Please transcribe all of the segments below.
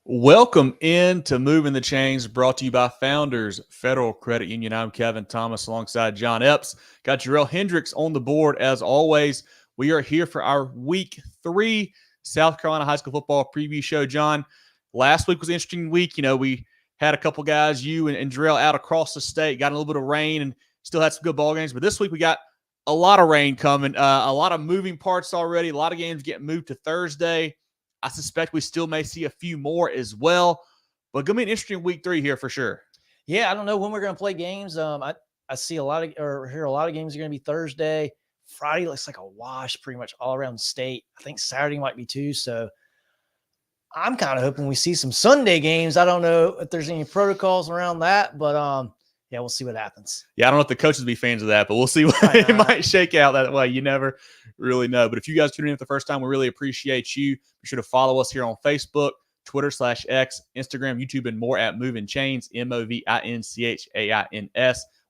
Welcome into Moving the Chains, brought to you by Founders Federal Credit Union. I'm Kevin Thomas alongside John Epps. Got Jerel Hendricks on the board as always. We are here for our Week 3 South Carolina High School Football preview show. John, last week was an interesting week. You know, we had a couple guys, you and Jerel, out across the state, got a little bit of rain and still had some good ball games. But this week we got a lot of rain coming, a lot of moving parts already, a lot of games getting moved to Thursday. I suspect we still may see a few more as well, but going to be an interesting Week 3 here for sure. Yeah, I don't know when we're going to play games. I see a lot of, or hear a lot of games are going to be Thursday. Friday looks like a wash pretty much all around the state. I think Saturday might be too. So I'm kind of hoping we see some Sunday games. I don't know if there's any protocols around that, but yeah, we'll see what happens. Yeah, I don't know if the coaches will be fans of that, but we'll see what it might shake out that way. You never really know. But if you guys tune in for the first time, we really appreciate you. Be sure to follow us here on Facebook, Twitter /X, Instagram, YouTube, and more at Movin Chains, MOVINCHAINS.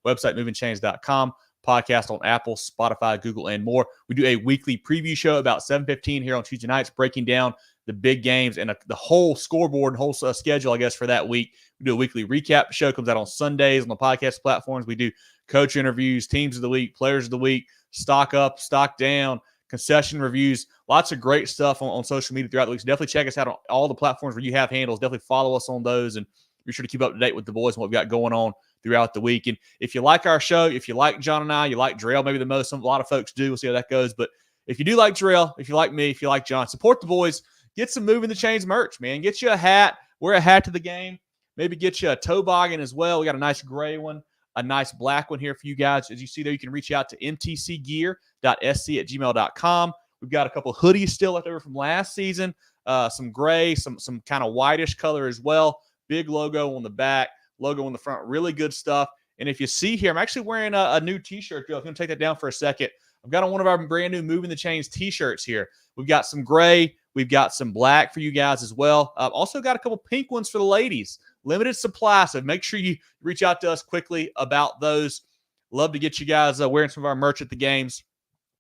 Website, movinchains.com. Podcast on Apple, Spotify, Google, and more. We do a weekly preview show about 7:15 here on Tuesday nights, breaking down the big games and the whole scoreboard and whole schedule, I guess, for that week. We do a weekly recap show, comes out on Sundays on the podcast platforms. We do coach interviews, teams of the week, players of the week, stock up, stock down, concession reviews, lots of great stuff on social media throughout the week. So definitely check us out on all the platforms where you have handles. Definitely follow us on those and be sure to keep up to date with the boys and what we've got going on throughout the week. And if you like our show, if you like John and I, you like Jerel maybe the most, a lot of folks do. We'll see how that goes. But if you do like Jerel, if you like me, if you like John, support the boys. Get some Moving the Chains merch, man. Get you a hat. Wear a hat to the game. Maybe get you a toboggan as well. We got a nice gray one, a nice black one here for you guys. As you see there, you can reach out to mtcgear.sc@gmail.com. We've got a couple hoodies still left over from last season, some gray, some kind of whitish color as well. Big logo on the back, logo on the front. Really good stuff. And if you see here, I'm actually wearing a new T-shirt. I'm going to take that down for a second. I've got on one of our brand new Moving the Chains T-shirts here. We've got some gray. We've got some black for you guys as well. Also got a couple pink ones for the ladies. Limited supply, so make sure you reach out to us quickly about those. Love to get you guys wearing some of our merch at the games.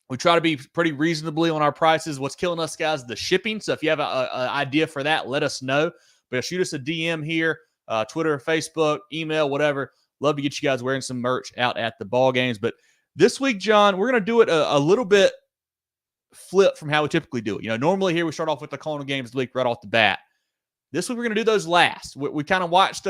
We try to be pretty reasonably on our prices. What's killing us, guys, is the shipping. So if you have an idea for that, let us know. But shoot us a DM here, Twitter, Facebook, email, whatever. Love to get you guys wearing some merch out at the ball games. But this week, John, we're going to do it a little bit flip from how we typically do it. You know, normally here we start off with the CONA games of the week right off the bat. This week we're going to do those last. We kind of watched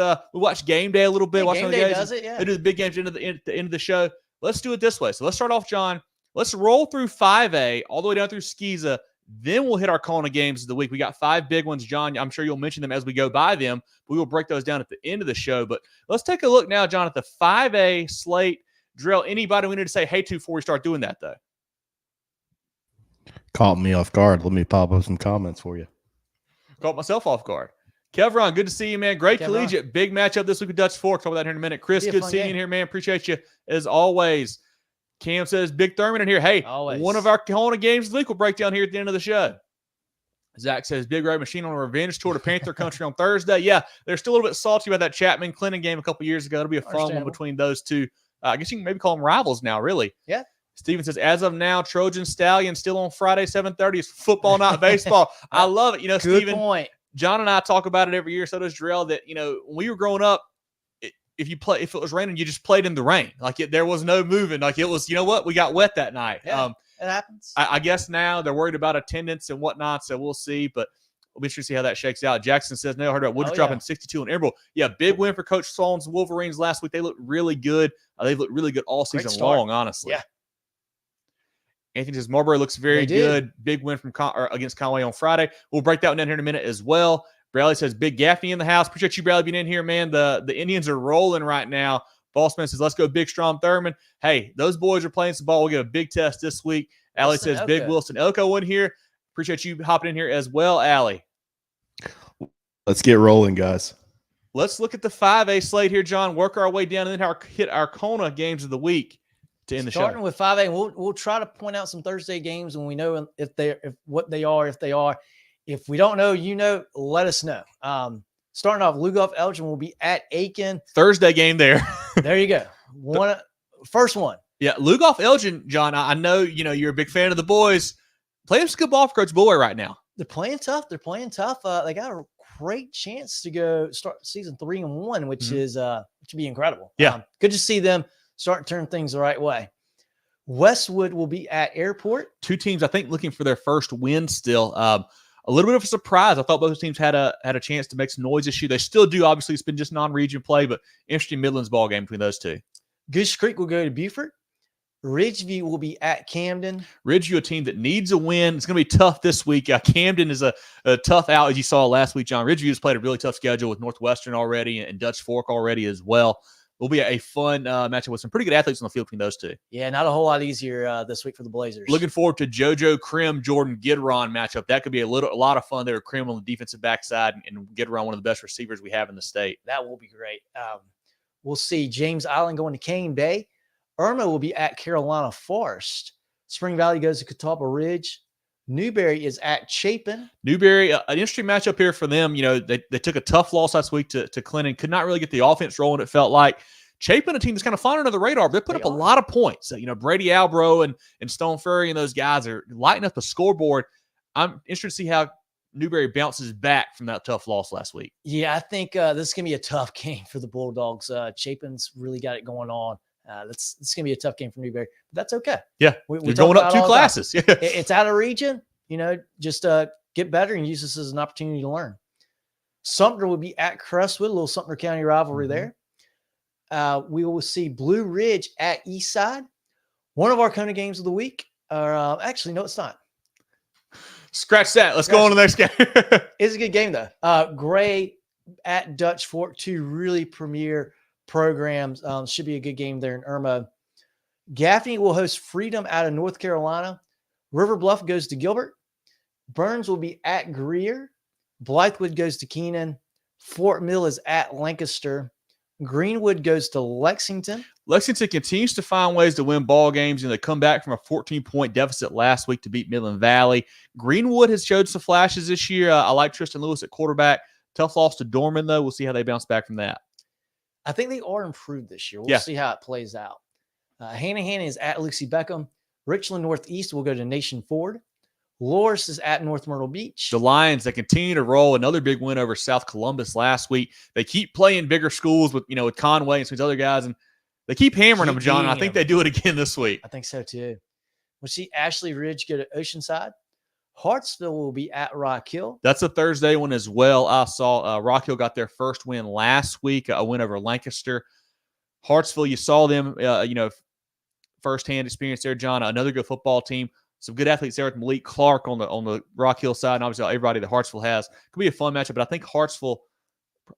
Game Day a little bit. Yeah, Game Day does it, yeah. They do the big games at the end of the show. Let's do it this way. So let's start off, John. Let's roll through 5A all the way down through SCISA. Then we'll hit our CONA games of the week. We got 5 big ones, John. I'm sure you'll mention them as we go by them. We will break those down at the end of the show. But let's take a look now, John, at the 5A slate. Jerel, anybody we need to say hey to before we start doing that, though? Caught me off guard. Let me pop up some comments for you. Caught myself off guard. Kevron, good to see you, man. Great Kevron. collegiate. Big matchup this week with Dutch Fork. Talk about that here in a minute. Chris, good seeing you here, man. Appreciate you as always. Cam says, Big Thurmond in here. Hey, always. One of our CONA games of the week we'll break down here at the end of the show. Zach says, Big Red Machine on a revenge tour to Panther Country on Thursday. Yeah, they're still a little bit salty about that Chapman-Clinton game a couple years ago. It'll be a fun one between those two. I guess you can maybe call them rivals now, really. Yeah. Steven says, as of now, Trojan Stallion still on Friday, 7:30 is football, not baseball. I love it. You know, Good Steven, point. John and I talk about it every year. So does Jerel. That, you know, when we were growing up, if it was raining, you just played in the rain. Like there was no moving. Like it was, you know what? We got wet that night. Yeah, it happens. I guess now they're worried about attendance and whatnot. So we'll see. But we'll be sure to see how that shakes out. Jackson says, no, I heard about Woods dropping 62 on Emerald. Yeah, big win for Coach Sloan's Wolverines last week. They looked really good. They've looked really good all season long, honestly. Yeah. Anthony says Marbury looks very good. Big win from against Conway on Friday. We'll break that one down here in a minute as well. Bradley says Big Gaffney in the house. Appreciate you, Bradley, being in here, man. The Indians are rolling right now. Bossman says, let's go Big Strom Thurmond. Hey, those boys are playing some ball. We'll get a big test this week. Allie says Big Wilson Elko in here. Appreciate you hopping in here as well, Allie. Let's get rolling, guys. Let's look at the 5A slate here, John. Work our way down and then hit our CONA games of the week to end the show. Starting with 5A, we'll try to point out some Thursday games when we know if what they are. If we don't know, let us know. Starting off, Lugoff Elgin will be at Aiken. Thursday game there. There you go. First one. Yeah, Lugoff Elgin, John, I know, you're a big fan of the boys. Playing some good ball for Coach Boy right now. They're playing tough. They got a great chance to go start season 3-1, which is which would be incredible. Yeah. Good to see them start to turn things the right way. Westwood will be at Airport. Two teams, I think, looking for their first win still. A little bit of a surprise. I thought both teams had a chance to make some noise this year. They still do. Obviously, it's been just non-region play, but interesting Midlands ball game between those two. Goose Creek will go to Beaufort. Ridgeview will be at Camden. Ridgeview, a team that needs a win. It's going to be tough this week. Camden is a tough out, as you saw last week, John. Ridgeview has played a really tough schedule with Northwestern already and Dutch Fork already as well. Will be a fun matchup with some pretty good athletes on the field between those two. Yeah, not a whole lot easier this week for the Blazers. Looking forward to JoJo Krim, Jordan Gidron matchup. That could be a lot of fun there. Krim on the defensive backside and Gidron, one of the best receivers we have in the state. That will be great. We'll see James Island going to Cane Bay. Irma will be at Carolina Forest. Spring Valley goes to Catawba Ridge. Newberry is at Chapin. Newberry, an interesting matchup here for them. You know, they took a tough loss last week to Clinton. Could not really get the offense rolling, it felt like. Chapin, a team that's kind of flying under the radar, but they put up a lot of points. You know, Brady Albro and Stone Furry and those guys are lighting up the scoreboard. I'm interested to see how Newberry bounces back from that tough loss last week. Yeah, I think this is going to be a tough game for the Bulldogs. Chapin's really got it going on. It's going to be a tough game for Newberry, but that's okay. Yeah, we're going up 2 classes. Yeah. It's out of region. You know, just get better and use this as an opportunity to learn. Sumter will be at Crestwood, a little Sumter County rivalry there. We will see Blue Ridge at Eastside. One of our CONA games of the week. Actually, no, it's not. Scratch that. Let's go on to the next game. It's a good game, though. Gray at Dutch Fork, 2 really premier programs. Should be a good game there in Irma. Gaffney will host Freedom out of North Carolina. River Bluff goes to Gilbert. Burns will be at Greer. Blythewood goes to Keenan. Fort Mill is at Lancaster. Greenwood goes to Lexington. Lexington continues to find ways to win ball games, and they come back from a 14-point deficit last week to beat Midland Valley. Greenwood has showed some flashes this year. I like Tristan Lewis at quarterback. Tough loss to Dorman, though. We'll see how they bounce back from that. I think they are improved this year. We'll see how it plays out. Hanahan is at Lucy Beckham. Richland Northeast will go to Nation Ford. Loris is at North Myrtle Beach. The Lions, they continue to roll. Another big win over South Columbus last week. They keep playing bigger schools with Conway and some of these other guys, and they keep hammering them, John. And I think they do it again this week. I think so, too. We'll see Ashley Ridge go to Oceanside. Hartsville will be at Rock Hill. That's a Thursday one as well. I saw Rock Hill got their first win last week, a win over Lancaster. Hartsville, you saw them, firsthand experience there, John. Another good football team. Some good athletes there with Malik Clark on the Rock Hill side, and obviously everybody that Hartsville has. Could be a fun matchup, but I think Hartsville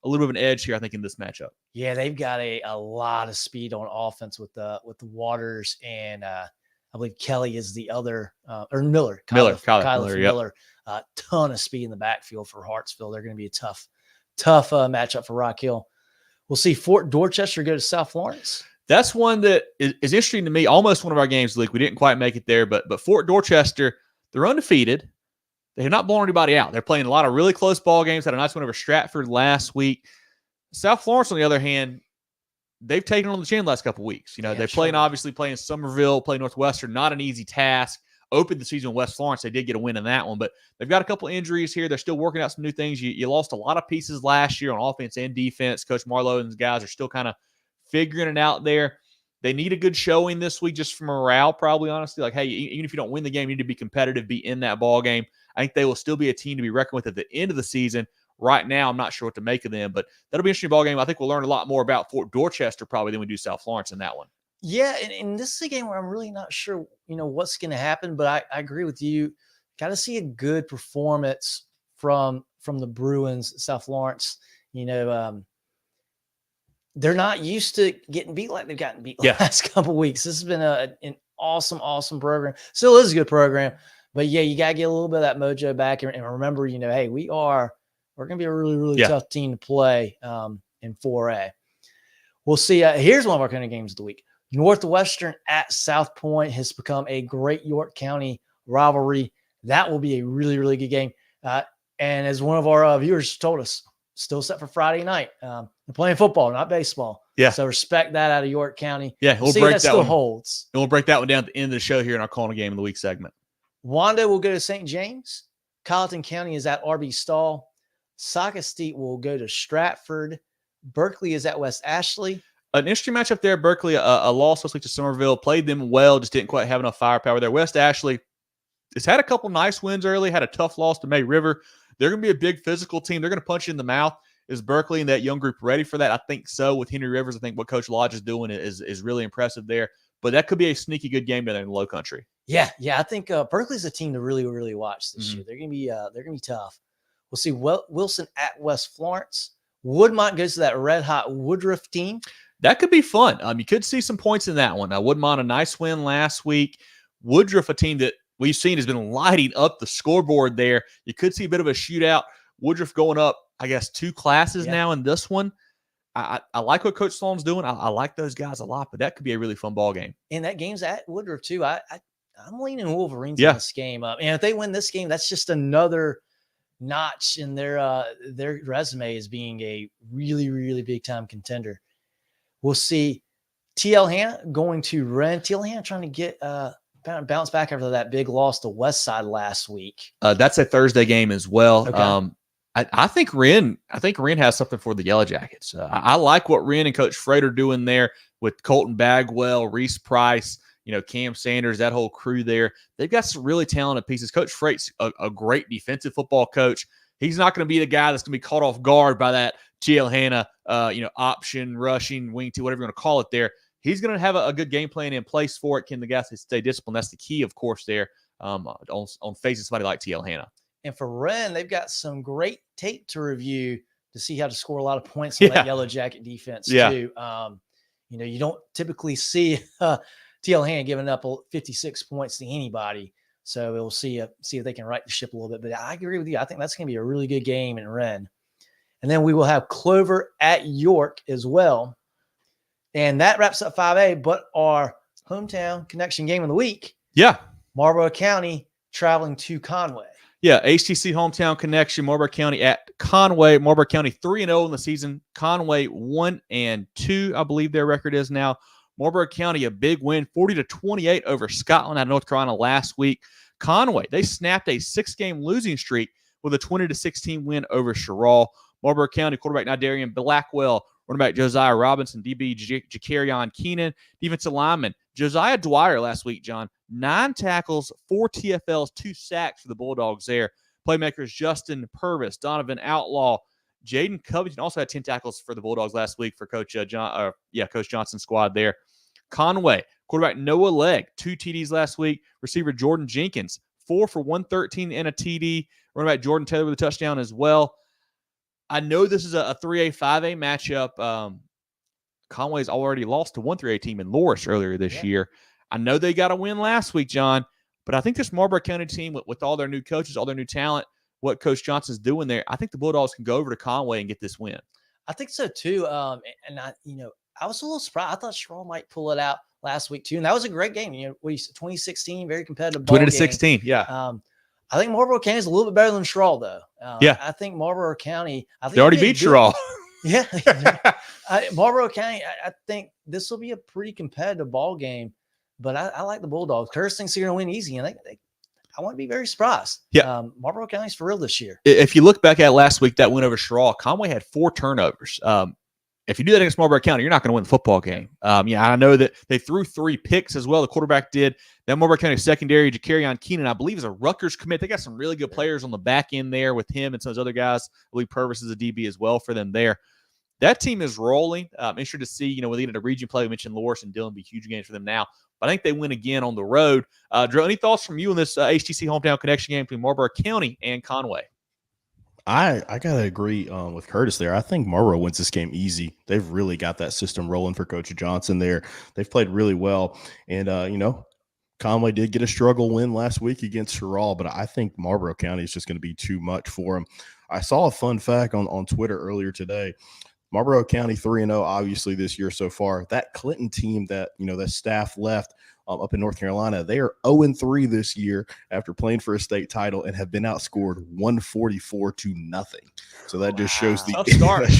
a little bit of an edge here, I think, in this matchup. Yeah, they've got a lot of speed on offense with the Waters and I believe Kelly is the other, or Miller. Kyler Miller. Ton of speed in the backfield for Hartsville. They're going to be a tough matchup for Rock Hill. We'll see Fort Dorchester go to South Florence. That's one that is interesting to me. Almost one of our games, Luke. We didn't quite make it there, but Fort Dorchester, they're undefeated. They have not blown anybody out. They're playing a lot of really close ball games. Had a nice win over Stratford last week. South Florence, on the other hand, they've taken on the chin the last couple of weeks. Obviously playing Somerville, playing Northwestern, not an easy task. Opened the season with West Florence. They did get a win in that one, but they've got a couple injuries here. They're still working out some new things. You lost a lot of pieces last year on offense and defense. Coach Marlowe and his guys are still kind of figuring it out there. They need a good showing this week just for morale, probably, honestly. Like, hey, even if you don't win the game, you need to be competitive, be in that ball game. I think they will still be a team to be reckoned with at the end of the season. Right now, I'm not sure what to make of them, but that'll be an interesting ball game. I think we'll learn a lot more about Fort Dorchester probably than we do South Florence in that one. Yeah, and this is a game where I'm really not sure, what's going to happen, but I agree with you. Got to see a good performance from the Bruins, South Florence. They're not used to getting beat like they've gotten beat the last couple of weeks. This has been an awesome program. Still is a good program, but yeah, you got to get a little bit of that mojo back and remember, hey, we're going to be a really tough team to play in 4A. We'll see. Here's one of our kind of games of the week. Northwestern at South Pointe has become a great York County rivalry. That will be a really good game. And as one of our viewers told us, still set for Friday night. They're playing football, not baseball. Yeah. So respect that out of York County. Yeah, we'll break that still holds. And we'll break that one down at the end of the show here in our CONA game of the week segment. Wanda will go to St. James. Colleton County is at RB Stall. Saga State will go to Stratford. Berkeley is at West Ashley. An interesting matchup there. Berkeley, a loss last week to Somerville, played them well, just didn't quite have enough firepower there. West Ashley has had a couple nice wins early, had a tough loss to May River. They're going to be a big physical team. They're going to punch you in the mouth. Is Berkeley and that young group ready for that? I think so. With Henry Rivers, I think what Coach Lodge is doing is really impressive there. But that could be a sneaky good game down there in the Low Country. Yeah. I think Berkeley's a team to really, really watch this year. They're going to be tough. We'll see Wilson at West Florence. Woodmont goes to that red hot Woodruff team. That could be fun. You could see some points in that one. Woodmont, a nice win last week. Woodruff, a team that we've seen has been lighting up the scoreboard there. You could see a bit of a shootout. Woodruff going up, I guess, 2 classes now in this one. I like what Coach Sloan's doing. I like those guys a lot, but that could be a really fun ball game. And that game's at Woodruff, too. I'm leaning Wolverines in this game up. And if they win this game, that's just another notch in their resume as being a really, really big-time contender. We'll see TL Hanna going to Wren. TL Hanna trying to get bounce back after that big loss to Westside last week. That's a Thursday game as well. Okay. I think Wren has something for the Yellow Jackets. I like what Wren and Coach Freight are doing there with Colton Bagwell, Reese Price, Cam Sanders, that whole crew there. They've got some really talented pieces. Coach Freight's a great defensive football coach. He's not going to be the guy that's going to be caught off guard by that TL Hanna, option, rushing, wing T, whatever you want to call it there. He's going to have a good game plan in place for it. Can the guys stay disciplined? That's the key, of course, there on facing somebody like TL Hanna. And for Wren, they've got some great tape to review to see how to score a lot of points on that Yellow Jacket defense, too. You don't typically see TL Hanna giving up 56 points to anybody. So we'll see if they can right the ship a little bit. But I agree with you. I think that's going to be a really good game in Wren. And then we will have Clover at York as well. And that wraps up 5A, but our hometown connection game of the week. Yeah. Marlboro County traveling to Conway. Yeah, HTC hometown connection, Marlboro County at Conway. Marlboro County 3-0 in the season. Conway 1-2, I believe their record is now. Marlboro County, a big win, 40-28 over Scotland out of North Carolina last week. Conway, they snapped a 6-game losing streak with a 20-16 win over Jerel. Marlboro County quarterback Nidarian Blackwell, running back Josiah Robinson, DB Jakarion Keenan, defensive lineman Josiah Dwyer last week, John. 9 tackles, 4 TFLs, 2 sacks for the Bulldogs there. Playmakers Justin Purvis, Donovan Outlaw, Jaden Covington also had 10 tackles for the Bulldogs last week for Coach Johnson's squad there. Conway, quarterback Noah Legg, 2 TDs last week. Receiver Jordan Jenkins, 4 for 113 and a TD. Running back Jordan Taylor with a touchdown as well. I know this is a 3A, 5A matchup. Conway's already lost to 1 3A team in Loris earlier this year. I know they got a win last week, John, but I think this Marlboro County team, with all their new coaches, all their new talent, what Coach Johnson's doing there, I think the Bulldogs can go over to Conway and get this win. I think so too. And I was a little surprised. I thought Strom might pull it out last week too, and that was a great game. 2016, very competitive. 20-16, yeah. I think Marlboro County is a little bit better than Jerel, though. I think Marlboro County. They already beat Jerel. Yeah, Marlboro County. I think this will be a pretty competitive ball game. But I like the Bulldogs. Curtis thinks they're going to win easy, and I want to be very surprised. Yeah, Marlboro County's for real this year. If you look back at last week, that win over Jerel, Conway had 4 turnovers. If you do that against Marlboro County, you're not going to win the football game. I know that they threw 3 picks as well. The quarterback did. Then Marlboro County secondary, Jakarion Keenan, I believe, is a Rutgers commit. They got some really good players on the back end there with him and some of those other guys. I believe Purvis is a DB as well for them there. That team is rolling. Interested to see, we lead into region play. We mentioned Loris and Dillon be huge games for them now. But I think they win again on the road. Jerel, any thoughts from you on this HTC hometown connection game between Marlboro County and Conway? I got to agree with Curtis there. I think Marlboro wins this game easy. They've really got that system rolling for Coach Johnson there. They've played really well. And, Conway did get a struggle win last week against Jerel, but I think Marlboro County is just going to be too much for them. I saw a fun fact on Twitter earlier today. Marlboro County 3-0, obviously, this year so far. That Clinton team that staff left up in North Carolina, they are 0-3 this year after playing for a state title and have been outscored 144-0. So that just shows the tough start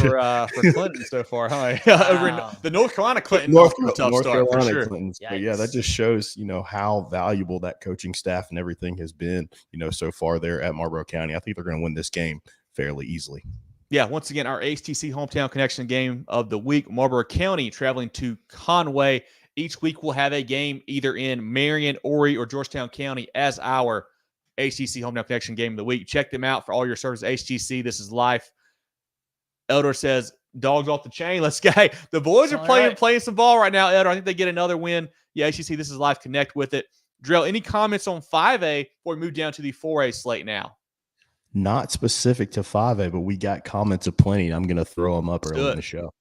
for Clinton so far, huh? Over in the North Carolina Clinton, North start Carolina for sure. Clintons. But yeah, that just shows how valuable that coaching staff and everything has been so far there at Marlboro County. I think they're going to win this game fairly easily. Yeah, once again, our HTC Hometown Connection game of the week, Marlboro County traveling to Conway. Each week we'll have a game either in Marion, Horry, or Georgetown County as our HTC Hometown Connection game of the week. Check them out for all your services. HTC, this is life. Eldor says, dogs off the chain. Let's go. Hey, the boys are playing some ball right now, Eldor. I think they get another win. Yeah, HTC, this is life. Connect with it. Jerel, any comments on 5A before we move down to the 4A slate now? Not specific to 5A, but we got comments aplenty. I'm going to throw them up early in the show.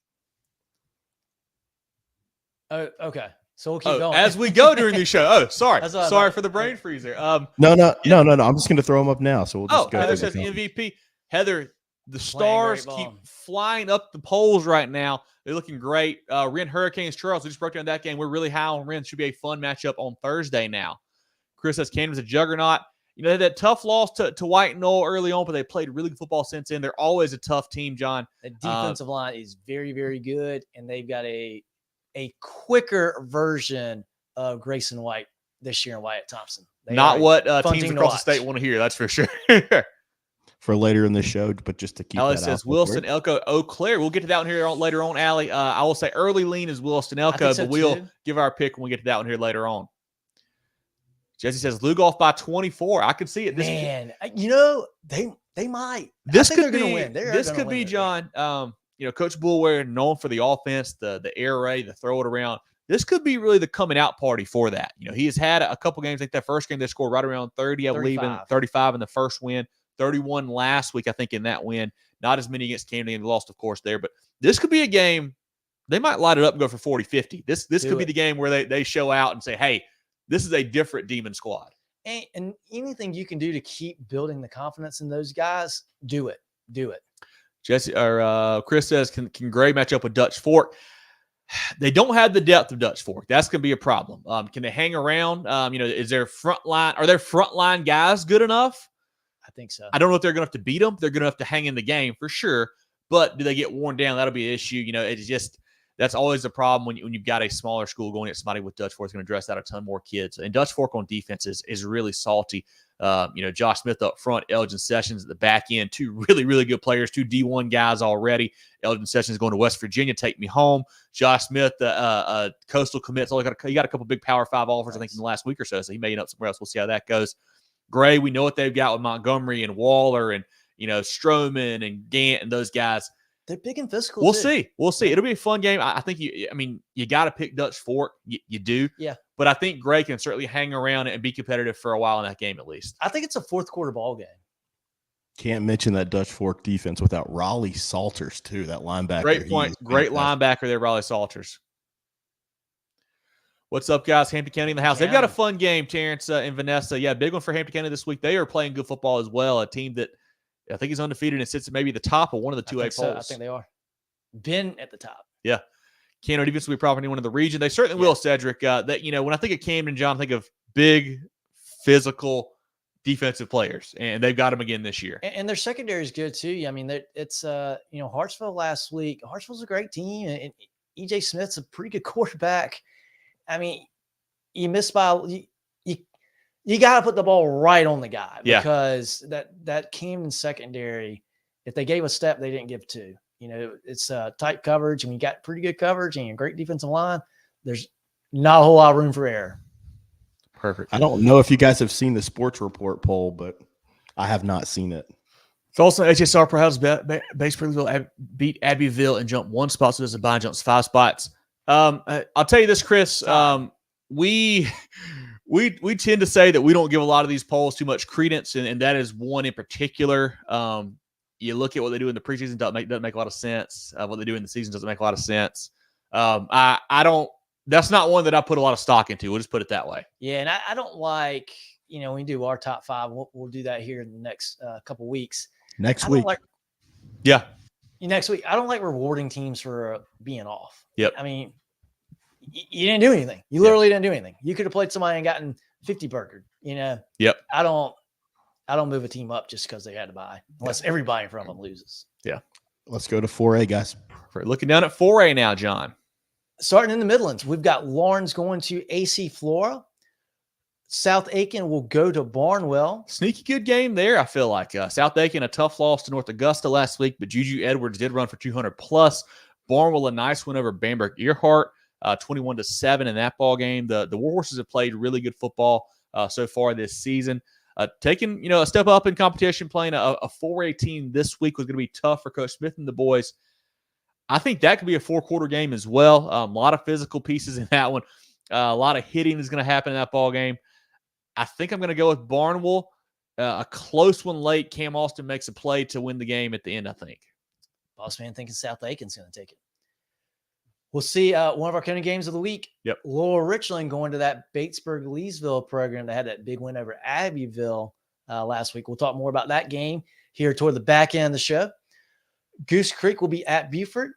Okay. So we'll keep going. As we go during the show. Oh, sorry. Sorry for the brain freeze there. No. I'm just going to throw them up now. So we'll just go. Heather says MVP. Heather, the Stars keep flying up the polls right now. They're looking great. Wren Hurricanes Charles, we just broke down that game. We're really high on Wren. Should be a fun matchup on Thursday now. Chris says Camden's a juggernaut. You know, they had that tough loss to White Knoll early on, but they played really good football since then. They're always a tough team, John. The defensive line is very, very good, and they've got a quicker version of Grayson White this year and Wyatt Thompson. Not what teams across the state want to hear, that's for sure. For later in the show, but just to keep Alice says Wilson, Elko, Eau Claire. We'll get to that one here later on, Allie. I will say early lean is Wilson, Elko, but we'll give our pick when we get to that one here later on. Jesse says Lugoff by 24. I could see it. Man, you know, they might. This could be win. This could be, John. You know, Coach Bullware, known for the offense, the air raid, the throw it around. This could be really the coming out party for that. You know, he has had a couple games. I think that first game they scored right around 30, I believe, in 35 in the first win, 31 last week, I think, in that win. Not as many against Camden. They lost, of course, there. But this could be a game. They might light it up and go for 40, 50. This could be the game where they show out and say, hey, this is a different Demon squad. And anything you can do to keep building the confidence in those guys, do it. Do it. Jesse or Chris says, can Gray match up with Dutch Fork? They don't have the depth of Dutch Fork. That's going to be a problem. Can they hang around? You know, is their front line? Are their front line guys good enough? I think so. I don't know if they're going to have to beat them. They're going to have to hang in the game for sure. But do they get worn down? That'll be an issue. You know, it's just that's always a problem when you've got a smaller school going at somebody with Dutch Fork. It's going to dress out a ton more kids. And Dutch Fork on defense is really salty. You know, Josh Smith up front, Elgin Sessions at the back end, two really, really good players, two D1 guys already. Elgin Sessions going to West Virginia, take me home. Josh Smith, coastal commits. He got a couple big Power 5 offers, I think, in the last week or so. So he may end up somewhere else. We'll see how that goes. Gray, we know what they've got with Montgomery and Waller and, you know, Stroman and Gant and those guys. They're big and physical. We'll see. We'll see. It'll be a fun game. I think you got to pick Dutch Fork. You do. Yeah. But I think Gray can certainly hang around and be competitive for a while in that game at least. I think it's a fourth quarter ball game. Can't mention that Dutch Fork defense without Raleigh Salters, too. That linebacker. Great point. Great linebacker there, Raleigh Salters. What's up, guys? Hampton County in the house. They've got a fun game, Terrence and Vanessa. Yeah, big one for Hampton County this week. They are playing good football as well. A team that I think is undefeated and sits at maybe the top of one of the 2A polls. I think they are. Been at the top. Yeah. Camden defense will be probably anyone in the region. They certainly will, Cedric. That, you know, when I think of Camden, John, I think of big, physical defensive players, and they've got them again this year. And their secondary is good too. I mean, it's you know, Hartsville last week. Hartsville's a great team, and EJ Smith's a pretty good quarterback. I mean, you miss by you got to put the ball right on the guy because that Camden secondary, if they gave a step, they didn't give two. You know, it's tight coverage, and we got pretty good coverage and a great defensive line. There's not a whole lot of room for error. Perfect. I don't know if you guys have seen the Sports Report poll, but I have not seen it. It's also HSR perhaps Batesburg-Leesville beat Abbeville and jumped one spot, so there's a bye jumps 5 spots. I'll tell you this, Chris. We tend to say that we don't give a lot of these polls too much credence, and that is one in particular. You look at what they do in the preseason, doesn't make a lot of sense. What they do in the season doesn't make a lot of sense. I don't. That's not one that I put a lot of stock into. We'll just put it that way. Yeah, and I don't like, you know, when we do our top 5, we'll do that here in the next couple weeks. Next week. Next week. I don't like rewarding teams for being off. Yep. I mean, you didn't do anything. You literally didn't do anything. You could have played somebody and gotten 50 burgered, you know? Yep. I don't move a team up just because they had to buy, unless everybody in front of them loses. Yeah. Let's go to 4A, guys. We're looking down at 4A now, John. Starting in the Midlands, we've got Lawrence going to AC Flora. South Aiken will go to Barnwell. Sneaky good game there, I feel like. South Aiken, a tough loss to North Augusta last week, but Juju Edwards did run for 200 plus. Barnwell, a nice win over Bamberg-Earhart, 21-7 in that ball game. The Warhorses have played really good football so far this season. Taking a step up in competition, playing a 4A team this week was going to be tough for Coach Smith and the boys. I think that could be a 4-quarter game as well. A lot of physical pieces in that one. A lot of hitting is going to happen in that ball game. I think I'm going to go with Barnwell. A close one late. Cam Austin makes a play to win the game at the end, I think. Boss man thinking South Aiken's going to take it. We'll see one of our CONA games of the week. Yep. Lower Richland going to that Batesburg-Leesville program that had that big win over Abbeville last week. We'll talk more about that game here toward the back end of the show. Goose Creek will be at Beaufort.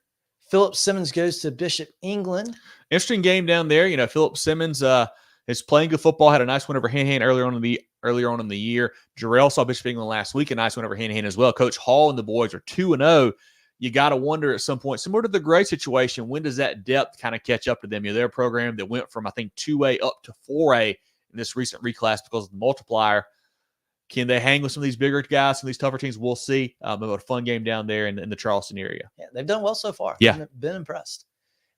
Philip Simmons goes to Bishop England. Interesting game down there. Philip Simmons is playing good football. Had a nice win over Hanahan earlier on in the year. Jerel saw Bishop England last week. A nice win over Hanahan as well. Coach Hall and the boys are 2-0. You got to wonder at some point, similar to the Gray situation, when does that depth kind of catch up to them? Their program that went from, I think, 2A up to 4A in this recent reclass because of the multiplier. Can they hang with some of these bigger guys, some of these tougher teams? We'll see. A fun game down there in the Charleston area. Yeah, they've done well so far. Yeah. Been impressed.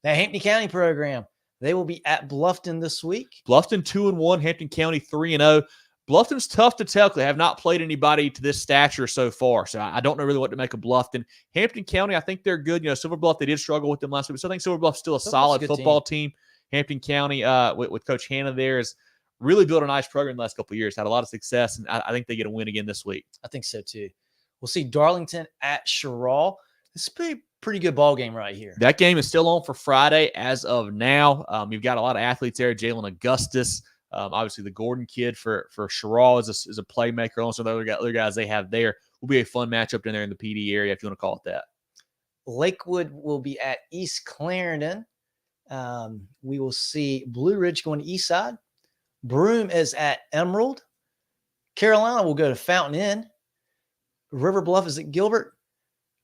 Now, Hampton County program, they will be at Bluffton this week. Bluffton 2-1, Hampton County 3-0. Bluffton's tough to tell because they have not played anybody to this stature so far. So I don't know really what to make of Bluffton. Hampton County, I think they're good. Silver Bluff, they did struggle with them last week. So I think Silver Bluff's still a solid football team. Hampton County with Coach Hannah there is really built a nice program the last couple of years. Had a lot of success, and I think they get a win again this week. I think so too. We'll see Darlington at Jerel. This is a pretty good ball game right here. That game is still on for Friday as of now. You've got a lot of athletes there. Jalen Augustus. Obviously, the Gordon kid for Jerel is a playmaker. Also, the other guys they have there will be a fun matchup down there in the PD area, if you want to call it that. Lakewood will be at East Clarendon. We will see Blue Ridge going to Eastside. Broome is at Emerald. Carolina will go to Fountain Inn. River Bluff is at Gilbert.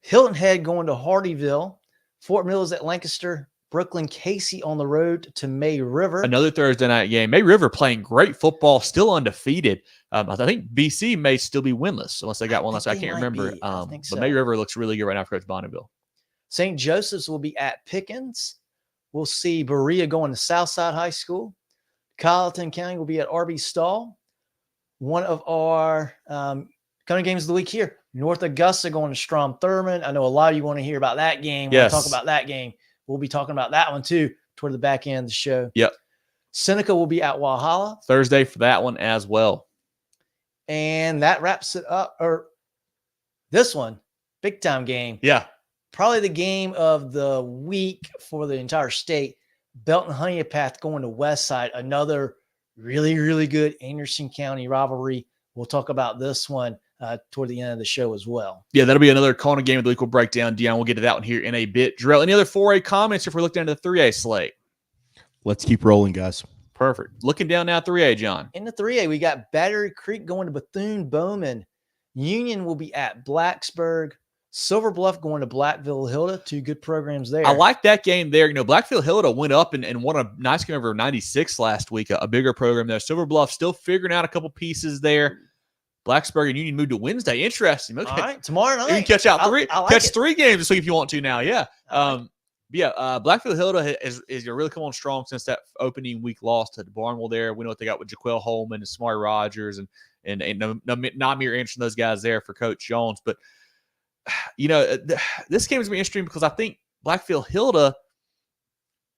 Hilton Head going to Hardyville. Fort Mill is at Lancaster. Brooklyn Casey on the road to May River. Another Thursday night game. May River playing great football, still undefeated. I think BC may still be winless unless they got one last. I can't remember. But May River looks really good right now for Coach Bonneville. St. Joseph's will be at Pickens. We'll see Berea going to Southside High School. Colleton County will be at RB Stall. One of our CONA games of the week here. North Augusta going to Strom Thurmond. I know a lot of you want to hear about that game. Yes. We'll talk about that game. We'll be talking about that one too toward the back end of the show. Yep. Seneca will be at Walhalla. Thursday for that one as well. And that wraps it up. Or this one, big time game. Yeah. Probably the game of the week for the entire state. Belton-Honea Path going to Westside. Another really, really good Anderson County rivalry. We'll talk about this one toward the end of the show as well. Yeah, that'll be another CONA game of the week. We'll break down. Dion, we'll get to that one here in a bit. Jerel, any other 4A comments if we're looking into the 3A slate? Let's keep rolling, guys. Perfect. Looking down now at 3A, John. In the 3A, we got Battery Creek going to Bethune-Bowman. Union will be at Blacksburg. Silver Bluff going to Blackville-Hilda. Two good programs there. I like that game there. Blackville-Hilda went up and won a nice game over 96 last week, a bigger program there. Silver Bluff still figuring out a couple pieces there. Blacksburg and Union moved to Wednesday. Interesting. Okay. All right, tomorrow night. You can catch out three. I like catch it. 3 games this week if you want to now. Yeah. Blackville-Hilda is really come on strong since that opening week loss to Barnwell there. We know what they got with Jaquel Holman and Samari Rogers and Namir Anderson, those guys there for Coach Jones. But, this game is going to be interesting because I think Blackville-Hilda,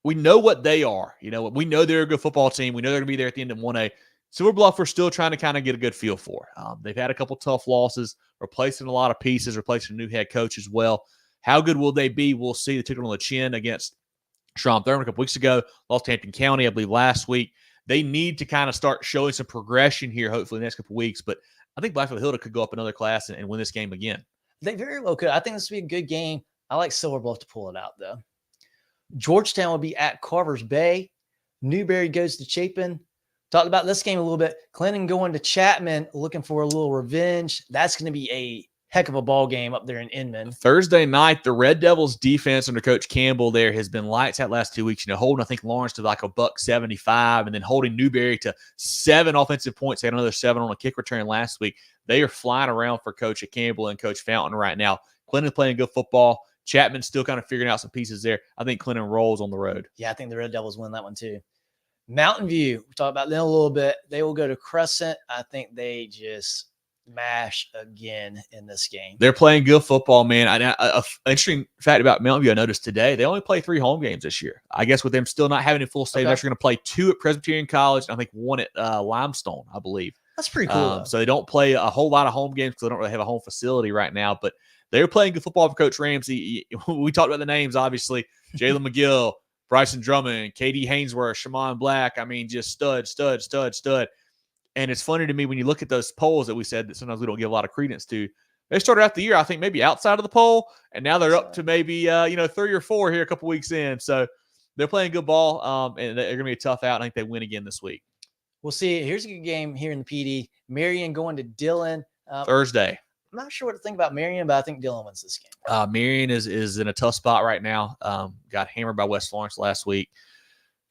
we know what they are. We know they're a good football team. We know they're going to be there at the end of 1A. Silver Bluff, we're still trying to kind of get a good feel for. They've had a couple tough losses, replacing a lot of pieces, replacing a new head coach as well. How good will they be? We'll see. They took it on the chin against Strom Thurmond a couple weeks ago, lost to Hampton County, I believe, last week. They need to kind of start showing some progression here, hopefully, in the next couple weeks. But I think Blackville-Hilda could go up another class and win this game again. They very well could. I think this will be a good game. I like Silver Bluff to pull it out, though. Georgetown will be at Carver's Bay. Newberry goes to Chapin. Talked about this game a little bit. Clinton going to Chapman, looking for a little revenge. That's going to be a heck of a ball game up there in Inman. Thursday night, the Red Devils defense under Coach Campbell there has been lights out last 2 weeks. Holding, I think, Lawrence to like $175 and then holding Newberry to 7 offensive points. They had another 7 on a kick return last week. They are flying around for Coach Campbell and Coach Fountain right now. Clinton playing good football. Chapman's still kind of figuring out some pieces there. I think Clinton rolls on the road. Yeah, I think the Red Devils win that one too. Mountain View, we talked about them a little bit. They will go to Crescent. I think they just mash again in this game. They're playing good football, man. An interesting fact about Mountain View I noticed today, they only play 3 home games this year. I guess with them still not having a full stadium, they're actually going to play 2 at Presbyterian College, and I think 1 at Limestone, I believe. That's pretty cool. So they don't play a whole lot of home games because they don't really have a home facility right now, but they're playing good football for Coach Ramsey. We talked about the names, obviously. Jalen McGill, Bryson Drummond, KD Hainsworth, Shamon Black. I mean, just stud. And it's funny to me when you look at those polls that we said that sometimes we don't give a lot of credence to. They started out the year, I think, maybe outside of the poll, and now they're up to maybe 3 or 4 here a couple weeks in. So they're playing good ball, and they're going to be a tough out. I think they win again this week. We'll see. Here's a good game here in the PD. Marion going to Dillon. Thursday. I'm not sure what to think about Marion, but I think Dillon wins this game. Marion is in a tough spot right now. Got hammered by West Florence last week.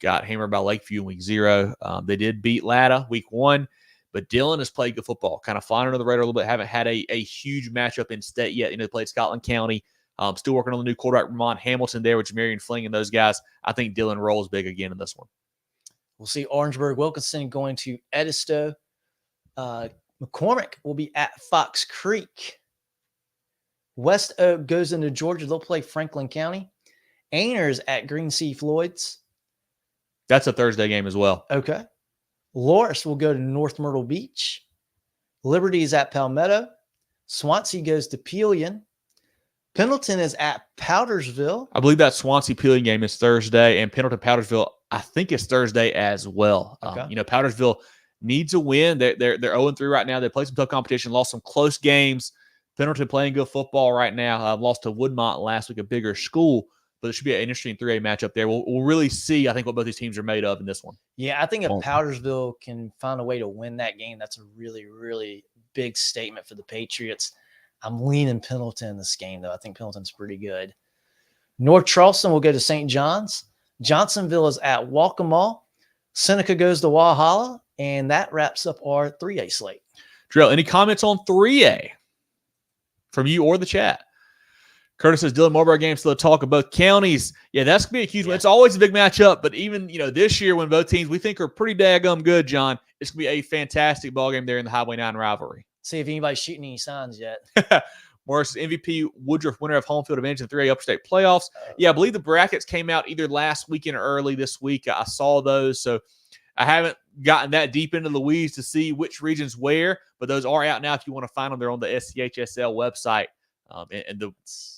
Got hammered by Lakeview in week 0. They did beat Latta week 1, but Dillon has played good football, kind of flying under the radar a little bit. Haven't had a huge matchup in state yet. They played Scotland County. Still working on the new quarterback, Vermont Hamilton there, which Marion Fling and those guys. I think Dillon rolls big again in this one. We'll see Orangeburg-Wilkinson going to Edisto. McCormick will be at Fox Creek. West Oak goes into Georgia. They'll play Franklin County. Ainers at Green Sea Floyd's. That's a Thursday game as well. Okay. Loris will go to North Myrtle Beach. Liberty is at Palmetto. Swansea goes to Pelion. Pendleton is at Powdersville. I believe that Swansea-Pelion game is Thursday, and Pendleton-Powdersville, I think it's Thursday as well. Okay. Powdersville needs a win. They're 0-3 right now. They played some tough competition, lost some close games. Pendleton playing good football right now. Lost to Woodmont last week, a bigger school, but it should be an interesting 3A matchup there. We'll really see, I think, what both these teams are made of in this one. Yeah, I think if Powdersville can find a way to win that game, that's a really, really big statement for the Patriots. I'm leaning Pendleton in this game, though. I think Pendleton's pretty good. North Charleston will go to St. John's. Johnsonville is at Waccamaw. Seneca goes to Walhalla, and that wraps up our 3A slate. Jerel, any comments on 3A from you or the chat? Curtis says, Dylan Marlboro game still a talk of both counties. Yeah, that's going to be a huge one. It's always a big matchup, but even, this year when both teams we think are pretty daggum good, John, it's going to be a fantastic ball game there in the Highway 9 rivalry. See if anybody's shooting any signs yet. Morris, MVP Woodruff, winner of home field advantage in 3A Upper State playoffs. Yeah, I believe the brackets came out either last weekend or early this week. I saw those, so I haven't gotten that deep into the weeds to see which regions where, but those are out now if you want to find them. They're on the SCHSL website.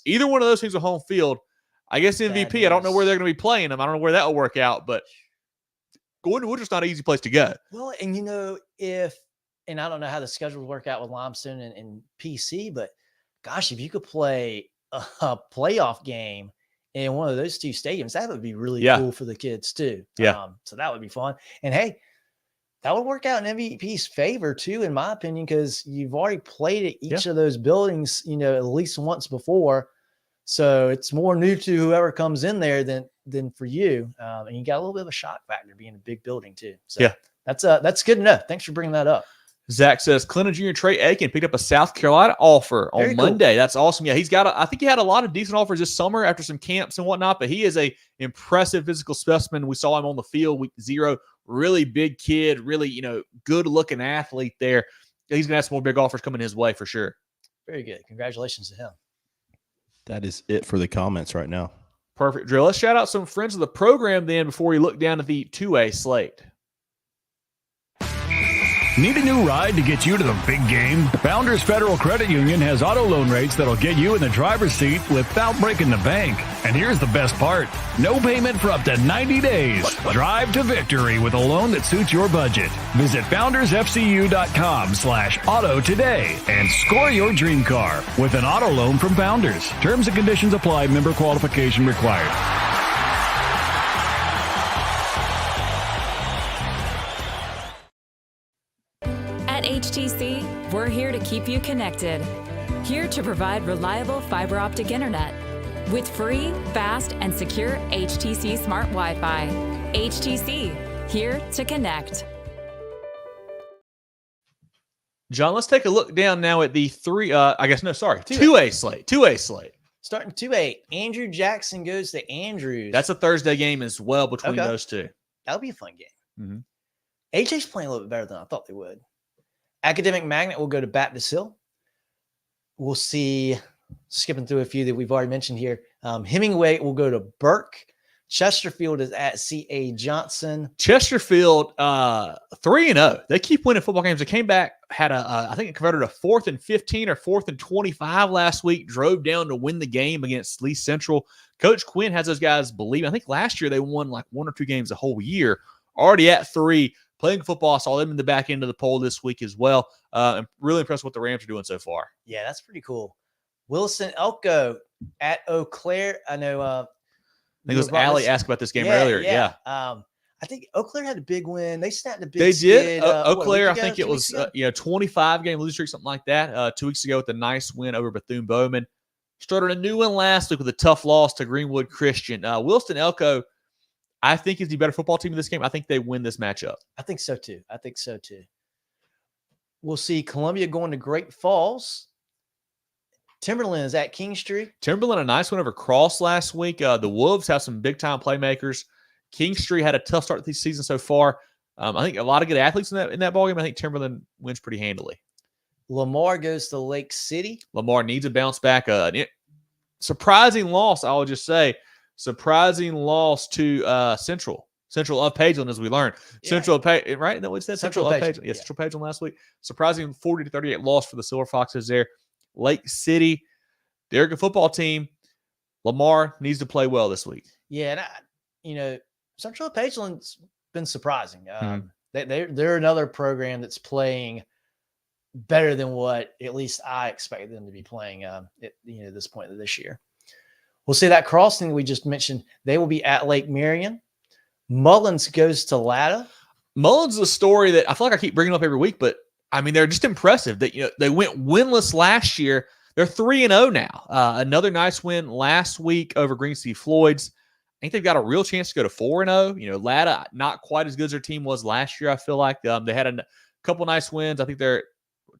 Either one of those things are home field. I guess MVP, I don't know where they're going to be playing them. I don't know where that will work out, but going to Woodruff's not an easy place to go. Well, and and I don't know how the schedules work out with Limestone and PC, but gosh, if you could play a playoff game in one of those two stadiums, that would be really cool for the kids too. Yeah. So that would be fun. And hey, that would work out in MVP's favor too, in my opinion, because you've already played at each of those buildings, at least once before. So it's more new to whoever comes in there than for you. And you got a little bit of a shock factor being a big building too. So that's good to know. Thanks for bringing that up. Zach says Clinton Jr. Trey Aiken picked up a South Carolina offer on Monday. That's awesome. Yeah, I think he had a lot of decent offers this summer after some camps and whatnot, but he is a impressive physical specimen. We saw him on the field week 0. Really big kid, really, good looking athlete there. He's going to have some more big offers coming his way for sure. Very good. Congratulations to him. That is it for the comments right now. Perfect, Drill. Let's shout out some friends of the program then before we look down at the 2A slate. Need a new ride to get you to the big game? Founders Federal Credit Union has auto loan rates that'll get you in the driver's seat without breaking the bank. And here's the best part. No payment for up to 90 days. Drive to victory with a loan that suits your budget. Visit foundersfcu.com/auto today and score your dream car with an auto loan from Founders. Terms and conditions apply. Member qualification required. At HTC, we're here to keep you connected. here to provide reliable fiber optic internet with free, fast, and secure HTC Smart Wi-Fi. HTC, here to connect. John, let's take a look down now at the 2A slate. 2A slate. Starting 2A, Andrew Jackson goes to Andrews. That's a Thursday game as well between those two. That'll be a fun game. Mm-hmm. AJ's playing a little bit better than I thought they would. Academic Magnet will go to Baptist Hill. We'll see, skipping through a few that we've already mentioned here. Hemingway will go to Burke. Chesterfield is at C.A. Johnson. Chesterfield, 3-0. They keep winning football games. They came back, had I think it converted a 4th and 15 or 4th and 25 last week, drove down to win the game against Lee Central. Coach Quinn has those guys believing. I think last year they won like 1 or 2 games the whole year. Already at 3, playing football. I saw them in the back end of the poll this week as well. I'm really impressed with what the Rams are doing so far. Yeah, that's pretty cool. Wilson Elko at Eau Claire. I know. I think it was Allie asked about this game earlier. Yeah. I think Eau Claire had a big win. They snapped a big They skid. did. Eau Claire, I think it was 25-game losing streak, something like that. 2 weeks ago with a nice win over Bethune-Bowman. Started a new one last week with a tough loss to Greenwood Christian. Wilson Elko, I think, is the better football team in this game. I think they win this matchup. I think so too. We'll see Columbia going to Great Falls. Timberland is at Kingstree. Timberland, a nice win over Cross last week. The Wolves have some big-time playmakers. Kingstree had a tough start to the season so far. I think a lot of good athletes in that ballgame. I think Timberland wins pretty handily. Lamar goes to Lake City. Lamar needs a bounce back. Surprising loss, I would just say. Surprising loss to Central. Central of Pageland, as we learned. Yeah. Central of Pageland, right? That what it said? Central of Pageland. Yeah, Central Pageland last week. Surprising 40-38 loss for the Silver Foxes there. Lake City, they're a good football team. Lamar needs to play well this week. Yeah, and Central of Pageland's been surprising. They're another program that's playing better than what at least I expected them to be playing at this point of this year. We'll see that crossing we just mentioned. They will be at Lake Marion. Mullins goes to Latta. Mullins is a story that I feel like I keep bringing up every week, but I mean, they're just impressive that, they went winless last year. They're 3-0 now. Another nice win last week over Green City Floyd's. I think they've got a real chance to go to 4-0. Latta, not quite as good as their team was last year. I feel like they had a couple nice wins. I think they're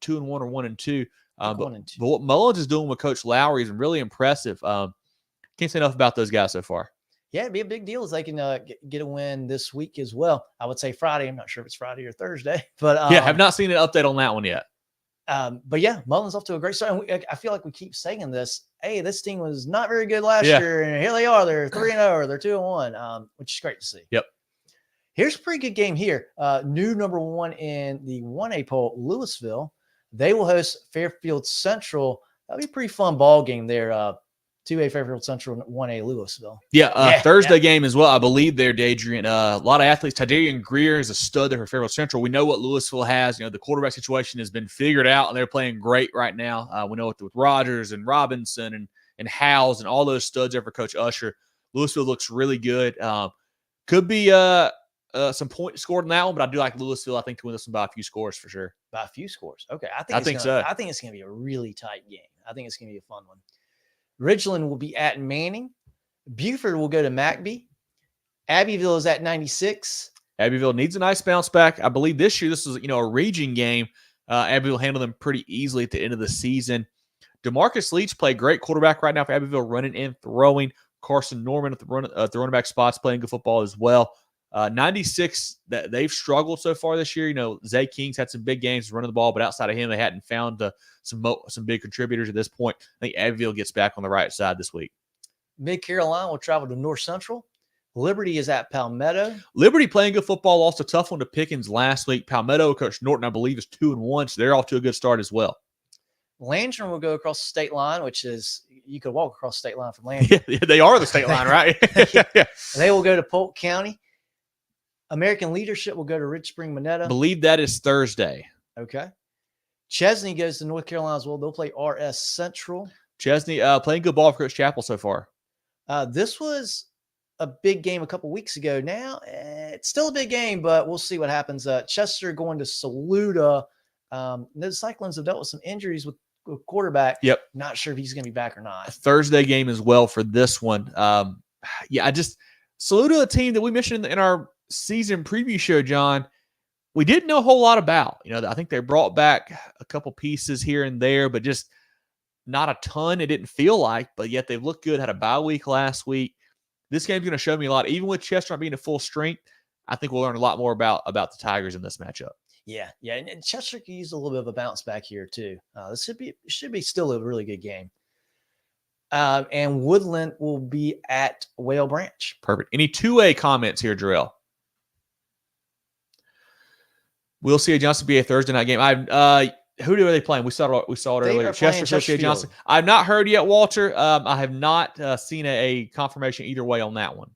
2-1 or 1-2. But what Mullins is doing with Coach Lowry is really impressive. Can't say enough about those guys so far. Yeah, it'd be a big deal if they can get a win this week as well. I would say Friday. I'm not sure if it's Friday or Thursday, but have not seen an update on that one yet. But yeah, Mullins off to a great start. And I feel like we keep saying this. Hey, this team was not very good last year, and here they are. They're 3-0 or they're 2-1, which is great to see. Yep. Here's a pretty good game here. New number 1 in the 1A poll, Louisville. They will host Fairfield Central. That'll be a pretty fun ball game there. 2A Fairfield Central, 1A Louisville. Thursday game as well. I believe they're Adrian. A lot of athletes. Tidarian Greer is a stud there for Fairfield Central. We know what Louisville has. The quarterback situation has been figured out, and they're playing great right now. We know with Rogers and Robinson and Howes and all those studs there for Coach Usher. Louisville looks really good. Could be some points scored in that one, but I do like Louisville. I think to win this one by a few scores for sure. By a few scores. Okay. I think it's going to be a really tight game. I think it's going to be a fun one. Richland will be at Manning. Buford will go to McBee. Abbeville is at 96. Abbeville needs a nice bounce back. I believe this year, this is a region game. Abbeville handled them pretty easily at the end of the season. DeMarcus Leach played great quarterback right now for Abbeville, running and throwing. Carson Norman at the running back spots playing good football as well. 96, that they've struggled so far this year. Zay King's had some big games running the ball, but outside of him, they hadn't found some big contributors at this point. I think Abbeville gets back on the right side this week. Mid-Carolina will travel to North Central. Liberty is at Palmetto. Liberty playing good football, lost a tough one to Pickens last week. Palmetto, Coach Norton, I believe, is 2-1, so they're off to a good start as well. Landrum will go across the state line, which is, you could walk across the state line from Landrum. Yeah, they are the state line, right? Yeah. They will go to Polk County. American Leadership will go to Rich Spring Minetta. I believe that is Thursday. Okay. Chesney goes to North Carolina as well. They'll play RS Central. Chesney playing good ball for Coach Chappell so far. This was a big game a couple weeks ago. Now it's still a big game, but we'll see what happens. Chester going to Saluda. The Cyclones have dealt with some injuries with quarterback. Yep. Not sure if he's going to be back or A not. Thursday game as well for this one. I just salute to a team that we mentioned in our season preview show, John. We didn't know a whole lot about. I think they brought back a couple pieces here and there, but just not a ton. It didn't feel like, but yet they've looked good. Had a bye week last week. This game's going to show me a lot. Even with Chester not being at full strength, I think we'll learn a lot more about the Tigers in this matchup. Yeah. And Chester could use a little bit of a bounce back here too. This should be still a really good game. And Woodland will be at Whale Branch. Perfect. Any 2A comments here, Jerel? We'll see a Johnson be a Thursday night game. Who are they playing? We saw it earlier. Chester CA Johnson. I've not heard yet, Walter. I have not seen a confirmation either way on that one.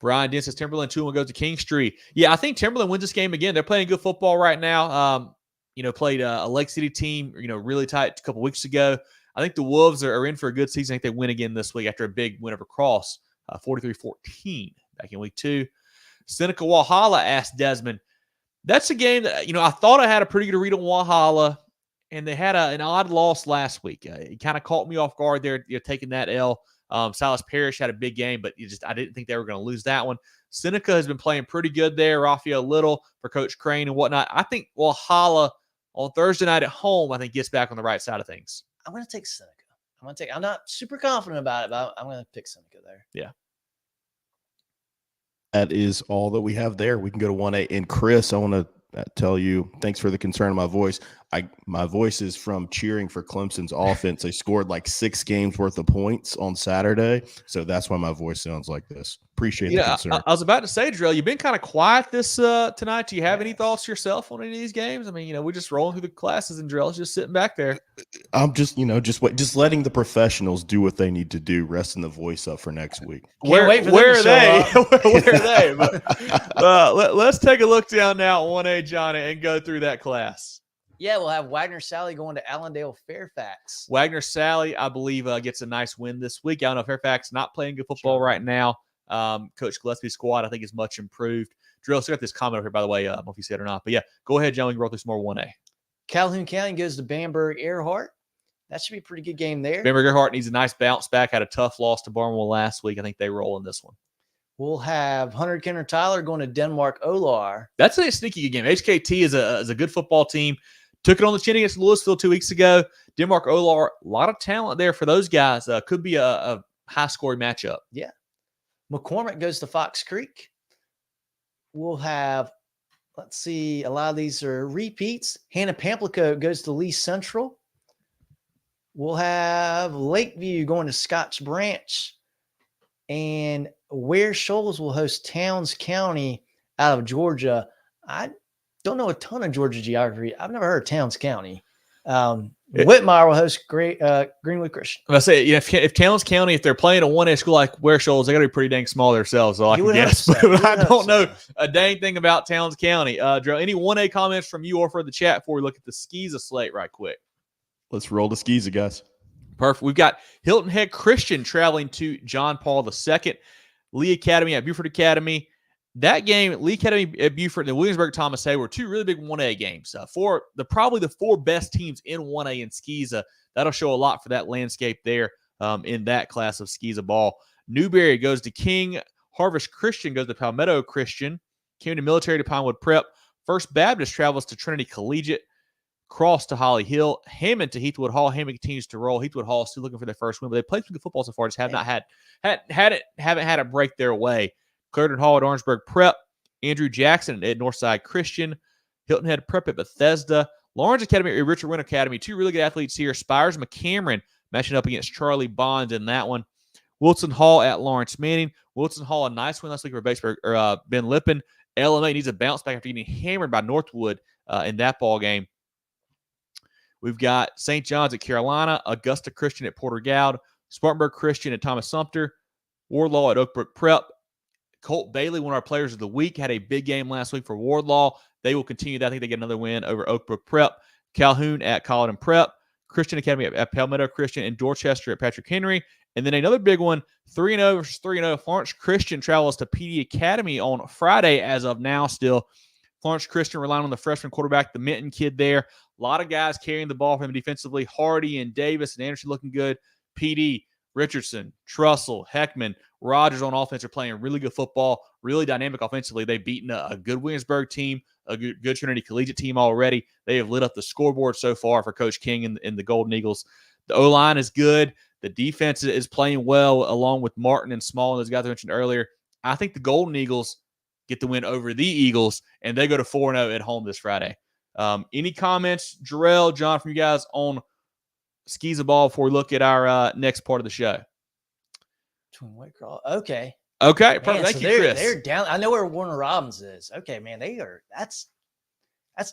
Brian Dent says Timberland 2-1 goes to King Street. Yeah, I think Timberland wins this game again. They're playing good football right now. Played a Lake City team, really tight a couple weeks ago. I think the Wolves are in for a good season. I think they win again this week after a big win over Cross, 43-14 back in week 2. Seneca Walhalla asked Desmond, that's a game that, I thought I had a pretty good read on Walhalla, and they had an odd loss last week. It kind of caught me off guard there, taking that L. Silas Parrish had a big game, but I didn't think they were going to lose that one. Seneca has been playing pretty good there. Raphael Little for Coach Crane and whatnot. I think Walhalla on Thursday night at home, I think gets back on the right side of things. I'm going to take Seneca. I'm not super confident about it, but I'm going to pick Seneca there. Yeah. That is all that we have there. We can go to 1A. And Chris, I want to tell you, thanks for the concern of my voice. My voice is from cheering for Clemson's offense. They scored like 6 games worth of points on Saturday, so that's why my voice sounds like this. Appreciate the concern. I was about to say, Jerel, you've been kind of quiet this tonight. Do you have any thoughts yourself on any of these games? I mean, we're just rolling through the classes, and Jerel's just sitting back there. I'm just letting the professionals do what they need to do, resting the voice up for next week. Where are they? Where are they? Let's take a look down now at 1A, Johnny, and go through that class. Yeah, we'll have Wagner Sally going to Allendale Fairfax. Wagner Sally, I believe, gets a nice win this week. I don't know if Fairfax not playing good football right now. Coach Gillespie's squad, I think, is much improved. Drill, still got this comment over here, by the way. I don't know if you said it or not. But, yeah, go ahead, John. We can roll through some more 1A. Calhoun County goes to Bamberg-Earhart. That should be a pretty good game there. Bamberg-Earhart needs a nice bounce back. Had a tough loss to Barnwell last week. I think they roll in this one. We'll have Hunter Kenner Tyler going to Denmark-Olar. That's a sneaky good game. HKT is a good football team. Took it on the chin against Louisville 2 weeks ago. Denmark-Olar, a lot of talent there for those guys. Could be a high-scoring matchup. Yeah. McCormick goes to Fox Creek. We'll have, let's see, a lot of these are repeats. Hannah Pamplico goes to Lee Central. We'll have Lakeview going to Scotch Branch. And Ware Shoals will host Towns County out of Georgia. I don't know a ton of Georgia geography. I've never heard of Towns County. Whitmire will host Greenwood Christian. I say, if Towns County, if they're playing a 1A school like Ware Shoals, they got to be pretty dang small themselves. So I can guess. But I don't know a dang thing about Towns County. Drew, any 1A comments from you or for the chat before we look at the SCISA slate right quick? Let's roll the SCISA, guys. Perfect. We've got Hilton Head Christian traveling to John Paul II. Lee Academy at Buford Academy. That game, Lee Academy at Buford and Williamsburg Thomas Hay were 2 really big 1A games. Probably the 4 best teams in 1A in SCISA. That'll show a lot for that landscape there in that class of SCISA ball. Newberry goes to King. Harvest Christian goes to Palmetto Christian. Community Military to Pinewood Prep. First Baptist travels to Trinity Collegiate. Cross to Holly Hill. Hammond to Heathwood Hall. Hammond continues to roll. Heathwood Hall is still looking for their first win, but they played some good football so far. Just haven't had it break their way. Clarendon Hall at Orangeburg Prep. Andrew Jackson at Northside Christian. Hilton Head Prep at Bethesda. Lawrence Academy at Richard Wynn Academy. 2 really good athletes here. Spires McCameron matching up against Charlie Bonds in that one. Wilson Hall at Lawrence Manning. Wilson Hall, a nice win last week for Ben Lippen. LMA needs a bounce back after getting hammered by Northwood in that ball game. We've got St. John's at Carolina. Augusta Christian at Porter Goud. Spartanburg Christian at Thomas Sumter. Wardlaw at Oakbrook Prep. Colt Bailey, one of our players of the week, had a big game last week for Wardlaw. They will continue that. I think they get another win over Oakbrook Prep. Calhoun at Colleton Prep. Christian Academy at Palmetto Christian. And Dorchester at Patrick Henry. And then another big one, 3-0 versus 3-0. Florence Christian travels to PD Academy on Friday as of now still. Florence Christian relying on the freshman quarterback, the Minton kid there. A lot of guys carrying the ball for him defensively. Hardy and Davis and Anderson looking good. PD, Richardson, Trussell, Heckman, Rogers on offense are playing really good football, really dynamic offensively. They've beaten a good Williamsburg team, a good Trinity Collegiate team already. They have lit up the scoreboard so far for Coach King and the Golden Eagles. The O-line is good. The defense is playing well along with Martin and Small and those guys I mentioned earlier. I think the Golden Eagles get the win over the Eagles, and they go to 4-0 at home this Friday. Any comments, Jerel, John, from you guys on SCISA ball before we look at our next part of the show? Twin Whitecross. Okay. Okay, perfect. Man, Thank so you, Chris. They're down. I know where Warner Robins is. Okay, man, that's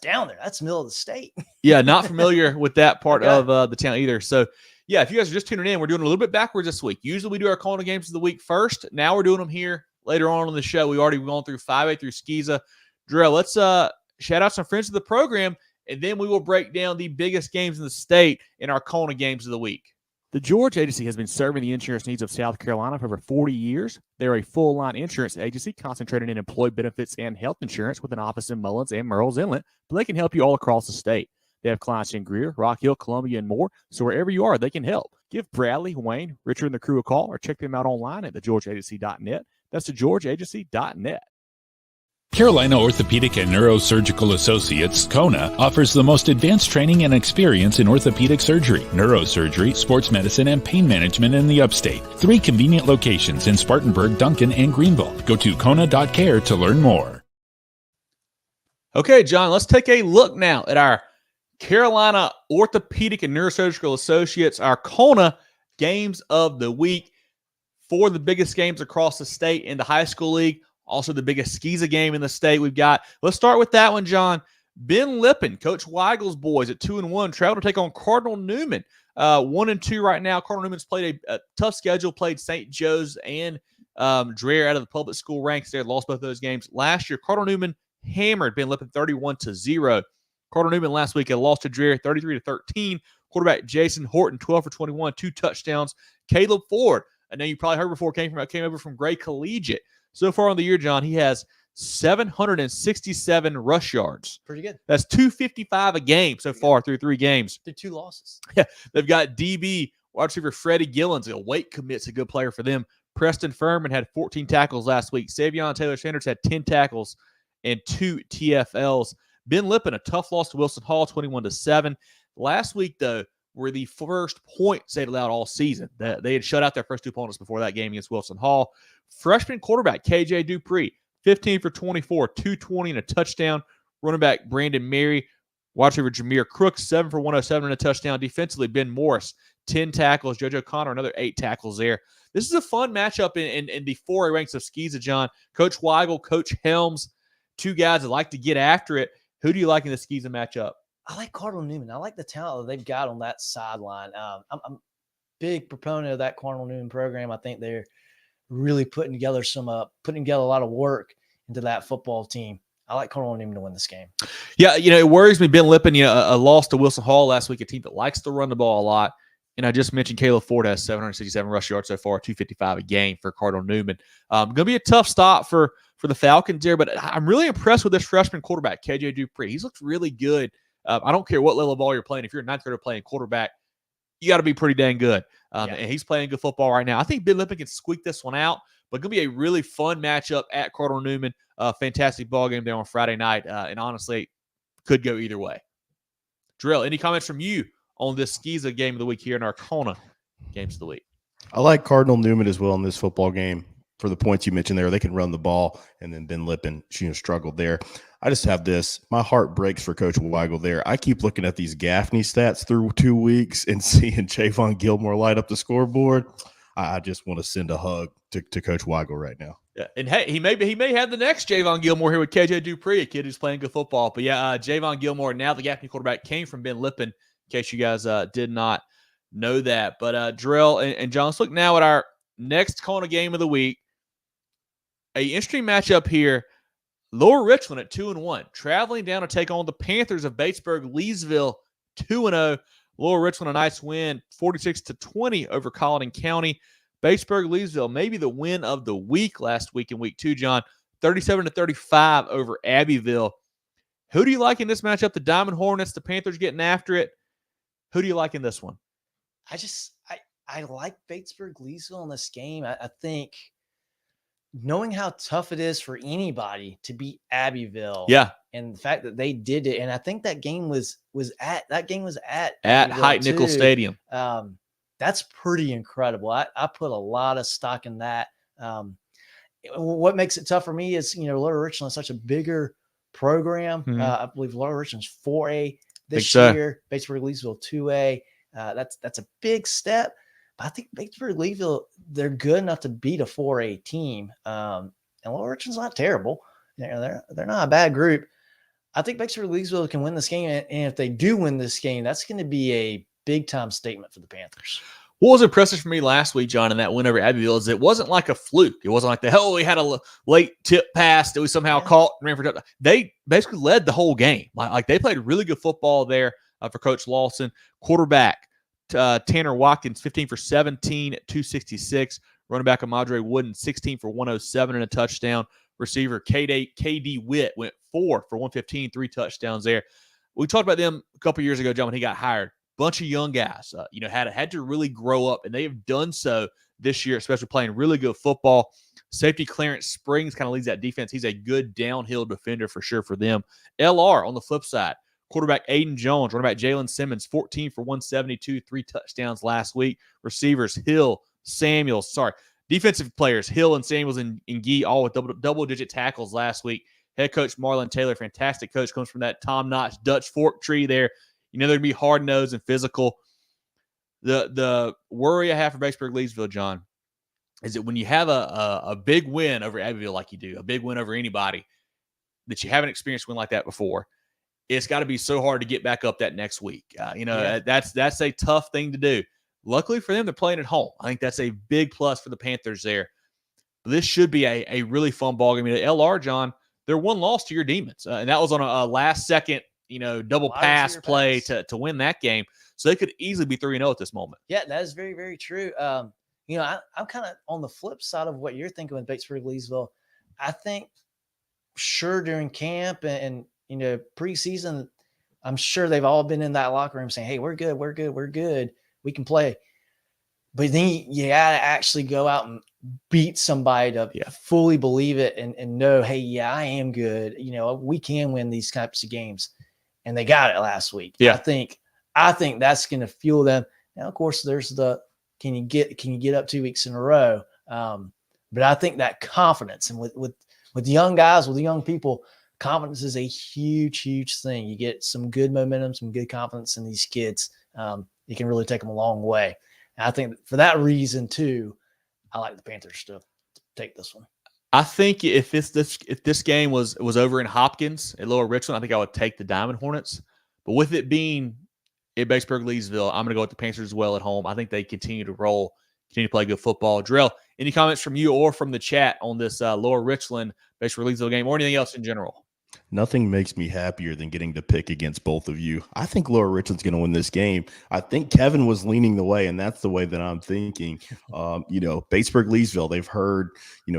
down there. That's middle of the state. Yeah, not familiar with that part Okay. of the town either. So, yeah, if you guys are just tuning in, we're doing a little bit backwards this week. Usually we do our CONA games of the week first. Now we're doing them here later on in the show. We've already gone through 5A through SCISA. Jerel, let's shout out some friends of the program, and then we will break down the biggest games in the state in our CONA games of the week. The George Agency has been serving the insurance needs of South Carolina for over 40 years. They're a full-line insurance agency concentrated in employee benefits and health insurance with an office in Mullins and Murrells Inlet, but they can help you all across the state. They have clients in Greer, Rock Hill, Columbia, and more, so wherever you are, they can help. Give Bradley, Wayne, Richard, and the crew a call or check them out online at thegeorgeagency.net. That's thegeorgeagency.net. Carolina Orthopedic and Neurosurgical Associates, CONA, offers the most advanced training and experience in orthopedic surgery, neurosurgery, sports medicine, and pain management in the upstate. 3 convenient locations in Spartanburg, Duncan, and Greenville. Go to CONA.care to learn more. Okay, John, let's take a look now at our Carolina Orthopedic and Neurosurgical Associates, our CONA games of the week. 4 of the biggest games across the state in the high school league. Also the biggest SCISA game in the state we've got. Let's start with that one, John. Ben Lippen, Coach Weigel's boys at 2-1, traveled to take on Cardinal Newman. 1-2 right now. Cardinal Newman's played a tough schedule, played St. Joe's and Dreher out of the public school ranks there, lost both of those games. Last year, Cardinal Newman hammered Ben Lippen 31-0. Cardinal Newman last week had lost to Dreher 33-13. Quarterback Jason Horton, 12 for 21, 2 touchdowns. Caleb Ford, a name you probably heard before, came over from Gray Collegiate. So far on the year, John, he has 767 rush yards. Pretty good. That's 255 a game so far through 3 games. They're 2 losses. Yeah, they've got DB wide receiver Freddie Gillens, a weight commits, a good player for them. Preston Thurmond had 14 tackles last week. Savion Taylor Sanders had 10 tackles and 2 TFLs. Ben Lippen, a tough loss to Wilson Hall, 21-7. Last week, though, were the first points they'd allowed all season. They had shut out their first 2 opponents before that game against Wilson Hall. Freshman quarterback KJ Dupree, 15 for 24, 220 and a touchdown. Running back Brandon Mary, wide receiver Jameer Crooks, 7 for 107 and a touchdown. Defensively, Ben Morris, 10 tackles. JoJo Connor, another 8 tackles there. This is a fun matchup in the 4A ranks of SCISA, John. Coach Weigel, Coach Helms, 2 guys that like to get after it. Who do you like in the SCISA matchup? I like Cardinal Newman. I like the talent that they've got on that sideline. I'm a big proponent of that Cardinal Newman program. I think they're really putting together a lot of work into that football team. I like Cardinal Newman to win this game. Yeah, it worries me. Ben Lippen, a loss to Wilson Hall last week, a team that likes to run the ball a lot. And I just mentioned Caleb Ford has 767 rush yards so far, 255 a game for Cardinal Newman. Going to be a tough stop for the Falcons there, but I'm really impressed with this freshman quarterback, KJ Dupree. He's looked really good. I don't care what level of ball you're playing. If you're a 9th grader playing quarterback, you got to be pretty dang good. And he's playing good football right now. I think Ben Lippen can squeak this one out, but going to be a really fun matchup at Cardinal Newman. Fantastic ball game there on Friday night. And honestly, could go either way. Jerel, any comments from you on this SCISA game of the week here in our CONA games of the week? I like Cardinal Newman as well in this football game for the points you mentioned there. They can run the ball, and then Ben Lippen struggled there. I just have this. My heart breaks for Coach Weigel there. I keep looking at these Gaffney stats through 2 weeks and seeing Javon Gilmore light up the scoreboard. I just want to send a hug to Coach Weigel right now. Yeah, and hey, he may have the next Javon Gilmore here with KJ Dupree, a kid who's playing good football. But yeah, Javon Gilmore, now the Gaffney quarterback, came from Ben Lippen, in case you guys did not know that. But Jerel and John, let's look now at our next CONA game of the week. An interesting matchup here. Lower Richland at 2-1, traveling down to take on the Panthers of Batesburg-Leesville, 2-0. Lower Richland, a nice win, 46-20 over Colleton County. Batesburg-Leesville, maybe the win of the week last week in week 2, John, 37-35 over Abbeville. Who do you like in this matchup? The Diamond Hornets, the Panthers getting after it. Who do you like in this one? I like Batesburg-Leesville in this game. I think knowing how tough it is for anybody to beat Abbeville. Yeah. And the fact that they did it. And I think that game was at Height Nickel Stadium. That's pretty incredible. I put a lot of stock in that. What makes it tough for me is, Lower Richland is such a bigger program. I believe Lower Richland's 4A this year. Batesburg-Leesville 2A. That's a big step. But I think Batesburg-Leesville, they're good enough to beat a 4A team. And Lower Richland's not terrible. They're not a bad group. I think Batesburg-Leesville can win this game. And if they do win this game, that's going to be a big-time statement for the Panthers. What was impressive for me last week, John, in that win over Abbeville is it wasn't like a fluke. It wasn't like we had a late tip pass that we somehow caught and ran for touchdown. They basically led the whole game. Like they played really good football there for Coach Lawson. Quarterback Tanner Watkins, 15 for 17 at 266. Running back Amadre Wooden, 16 for 107 and a touchdown. Receiver KD Witt went 4 for 115, 3 touchdowns there. We talked about them a couple years ago, John, when he got hired. Bunch of young guys, had to really grow up, and they have done so this year, especially playing really good football. Safety Clarence Springs kind of leads that defense. He's a good downhill defender for sure for them. LR on the flip side, quarterback Aiden Jones, running back Jalen Simmons, 14 for 172, 3 touchdowns last week. Receivers defensive players Hill and Samuels and Gee all with double-digit tackles last week. Head coach Marlon Taylor, fantastic coach, comes from that Tom Notch Dutch fork tree there. They're going to be hard-nosed and physical. The worry I have for Batesburg-Leesville, John, is that when you have a big win over Abbeville like you do, a big win over anybody that you haven't experienced win like that before, it's got to be so hard to get back up that next week. That's a tough thing to do. Luckily for them, they're playing at home. I think that's a big plus for the Panthers there. But this should be a really fun ball game. The LR, John, they're one loss to your Demons, and that was on a last-second double pass play to win that game. So they could easily be 3-0 at this moment. Yeah, that is very, very true. I'm kind of on the flip side of what you're thinking with Batesburg-Leesville. I think during camp and preseason, I'm sure they've all been in that locker room saying, hey, we're good. We can play. But then you got to actually go out and beat somebody to fully believe it and know, hey, yeah, I am good. We can win these types of games. And they got it last week. Yeah. I think that's going to fuel them. Now, of course, there's can you get up 2 weeks in a row? But I think that confidence, and with young guys, with young people, confidence is a huge, huge thing. You get some good momentum, some good confidence in these kids. You can really take them a long way. And I think for that reason too, I like the Panthers to take this one. I think if this game was over in Hopkins at Lower Richland, I think I would take the Diamond Hornets. But with it being at Batesburg-Leesville, I'm going to go with the Panthers as well at home. I think they continue to roll, continue to play good football. Jerel, any comments from you or from the chat on this Lower Richland Batesburg-Leesville game or anything else in general? Nothing makes me happier than getting to pick against both of you. I think Lower Richland's going to win this game. I think Kevin was leaning the way, and that's the way that I'm thinking. Batesburg-Leesville, they've heard,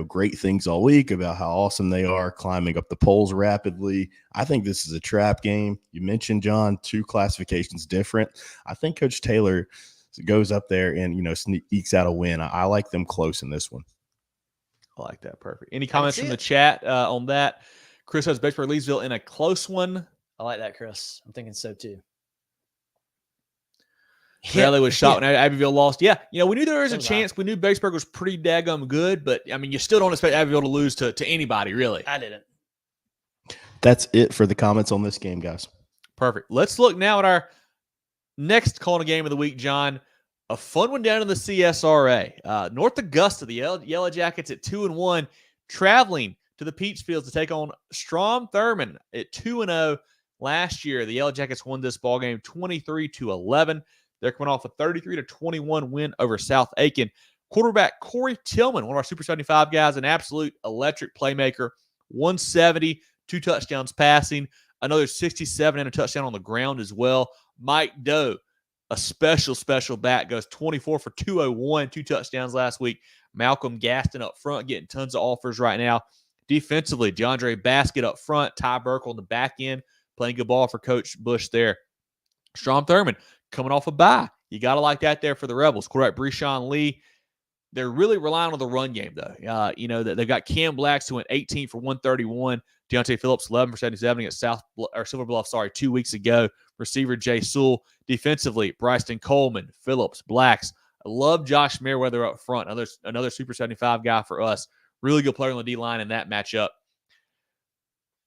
great things all week about how awesome they are, climbing up the polls rapidly. I think this is a trap game. You mentioned, John, 2 classifications different. I think Coach Taylor goes up there and, sneaks out a win. I like them close in this one. I like that. Perfect. Any comments from the chat on that? Chris has Batesburg-Leesville in a close one. I like that, Chris. I'm thinking so too. Bradley was shot when Abbeville lost. Yeah, we knew there was a chance. We knew Batesburg was pretty daggum good, but, you still don't expect Abbeville to lose to anybody, really. I didn't. That's it for the comments on this game, guys. Perfect. Let's look now at our next CONA game of the week, John. A fun one down in the CSRA. North Augusta, the Yellow Jackets at 2-1, traveling to the Peachfields to take on Strom Thurmond at 2-0 last year. The Yellow Jackets won this ballgame 23-11. They're coming off a 33-21 win over South Aiken. Quarterback Corey Tillman, one of our Super 75 guys, an absolute electric playmaker. 170, 2 touchdowns passing, another 67 and a touchdown on the ground as well. Mike Doe, a special back, goes 24 for 201, 2 touchdowns last week. Malcolm Gaston up front, getting tons of offers right now. Defensively, DeAndre Basket up front, Ty Burkle on the back end playing good ball for Coach Bush there. Strom Thurmond coming off a bye. You got to like that there for the Rebels. Quarterback Breshawn Lee. They're really relying on the run game, though. They've got Cam Blacks, who went 18 for 131. Deontay Phillips, 11 for 77 against Silver Bluff, 2 weeks ago. Receiver Jay Sewell. Defensively, Bryson Coleman, Phillips, Blacks. I love Josh Merriweather up front. Another Super 75 guy for us. Really good player on the D-line in that matchup.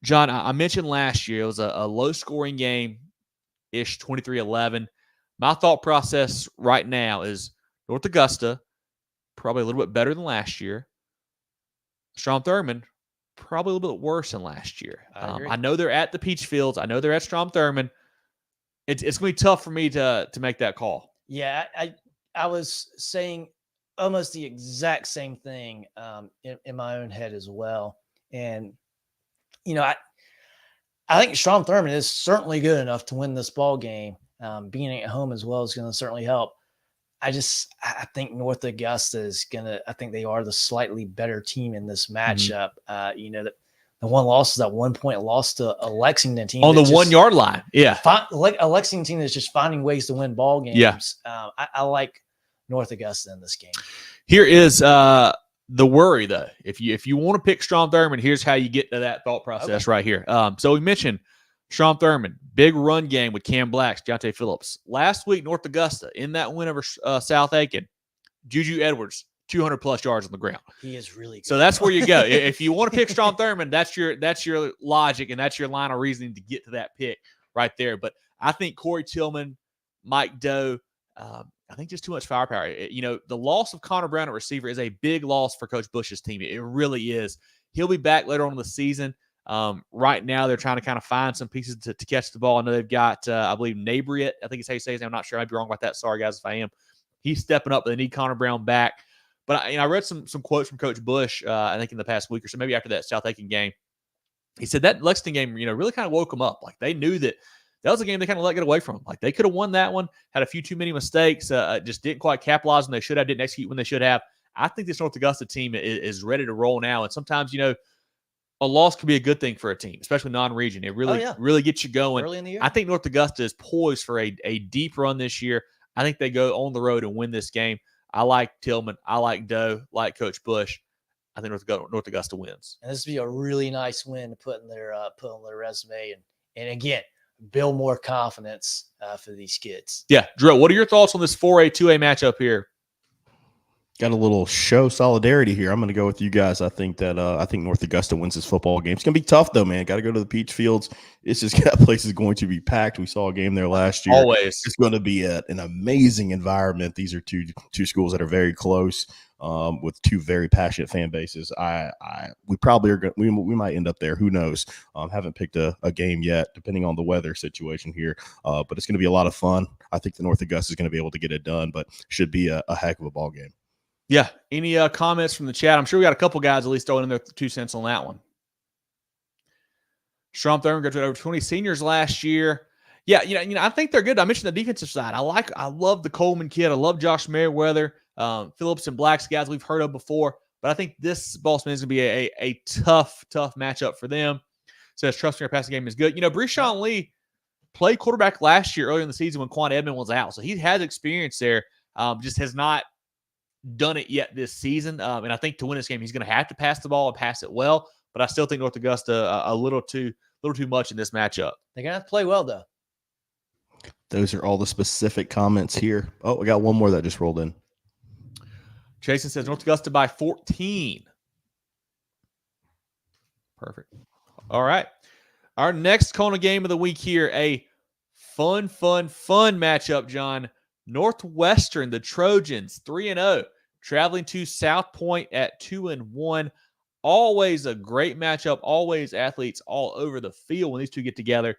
John, I mentioned last year it was a low-scoring game-ish, 23-11. My thought process right now is North Augusta, probably a little bit better than last year. Strom Thurmond, probably a little bit worse than last year. I know they're at the Peach Fields. I know they're at Strom Thurmond. It's going to be tough for me to make that call. Yeah, I was saying almost the exact same thing in my own head as well. And, I think Strom Thurmond is certainly good enough to win this ball game. Being at home as well is going to certainly help. I think North Augusta is I think they are the slightly better team in this matchup. Mm-hmm. The one loss is that 1 point loss to a Lexington team on the 1 yard line. Yeah. A Lexington team that's just finding ways to win ball games. Yeah. I like North Augusta in this game. Here is the worry, though. If you want to pick Strom Thurmond, here's how you get to that thought process right here. So we mentioned Strom Thurmond, big run game with Cam Blacks, Deontay Phillips. Last week, North Augusta, in that win over South Aiken, Juju Edwards, 200-plus yards on the ground. He is really good. So that's where you go. If you want to pick Strom Thurmond, that's your logic, and that's your line of reasoning to get to that pick right there. But I think Corey Tillman, Mike Doe, I think just too much firepower. The loss of Connor Brown at receiver is a big loss for Coach Bush's team. It really is. He'll be back later on in the season. Right now, they're trying to kind of find some pieces to catch the ball. I know they've got, I believe, Nabriet. I think it's how you say his name. I'm not sure. I'd be wrong about that. Sorry, guys, if I am. He's stepping up, but they need Connor Brown back. But I read some quotes from Coach Bush, I think in the past week or so, maybe after that South Aiken game. He said that Lexington game, really kind of woke them up. Like, they knew that was a game they kind of let get away from them. Like, they could have won that one, had a few too many mistakes, just didn't quite capitalize when they should have, didn't execute when they should have. I think this North Augusta team is ready to roll now. And sometimes, a loss could be a good thing for a team, especially non-region. It really gets you going. Early in the year. I think North Augusta is poised for a deep run this year. I think they go on the road and win this game. I like Tillman. I like Doe. Like Coach Bush. I think North Augusta wins. And this would be a really nice win to put on their resume and again, build more confidence for these kids. Yeah, Jerel, what are your thoughts on this 4A, 2A matchup here? Got a little show solidarity here. I'm going to go with you guys. I think North Augusta wins this football game. It's going to be tough, though, man. Got to go to the Peach Fields. It's just that place is going to be packed. We saw a game there last year. Always. It's going to be an amazing environment. These are two schools that are very close with two very passionate fan bases. We probably are going. We might end up there. Who knows? Haven't picked a game yet, depending on the weather situation here. But it's going to be a lot of fun. I think the North Augusta is going to be able to get it done, but should be a heck of a ball game. Yeah. Any comments from the chat? I'm sure we got a couple guys at least throwing in their 2 cents on that one. Strom Thurmond graduated over 20 seniors last year. Yeah, I think they're good. I mentioned the defensive side. I love the Coleman kid. I love Josh Merriweather, Phillips and Blacks, guys we've heard of before. But I think this ball is going to be a tough matchup for them. Says trust me, our passing game is good. Breshawn Lee played quarterback last year earlier in the season when Quan Edmond was out, so he has experience there. Just has not done it yet this season. And I think to win this game, he's going to have to pass the ball and pass it well. But I still think North Augusta a little too much in this matchup. They're going to have to play well, though. Those are all the specific comments here. Oh, we got one more that just rolled in. Jason says North Augusta by 14. Perfect. All right. Our next CONA game of the week here, a fun matchup, John. Northwestern, the Trojans, 3-0, traveling to South Pointe at 2-1. Always a great matchup. Always athletes all over the field when these two get together.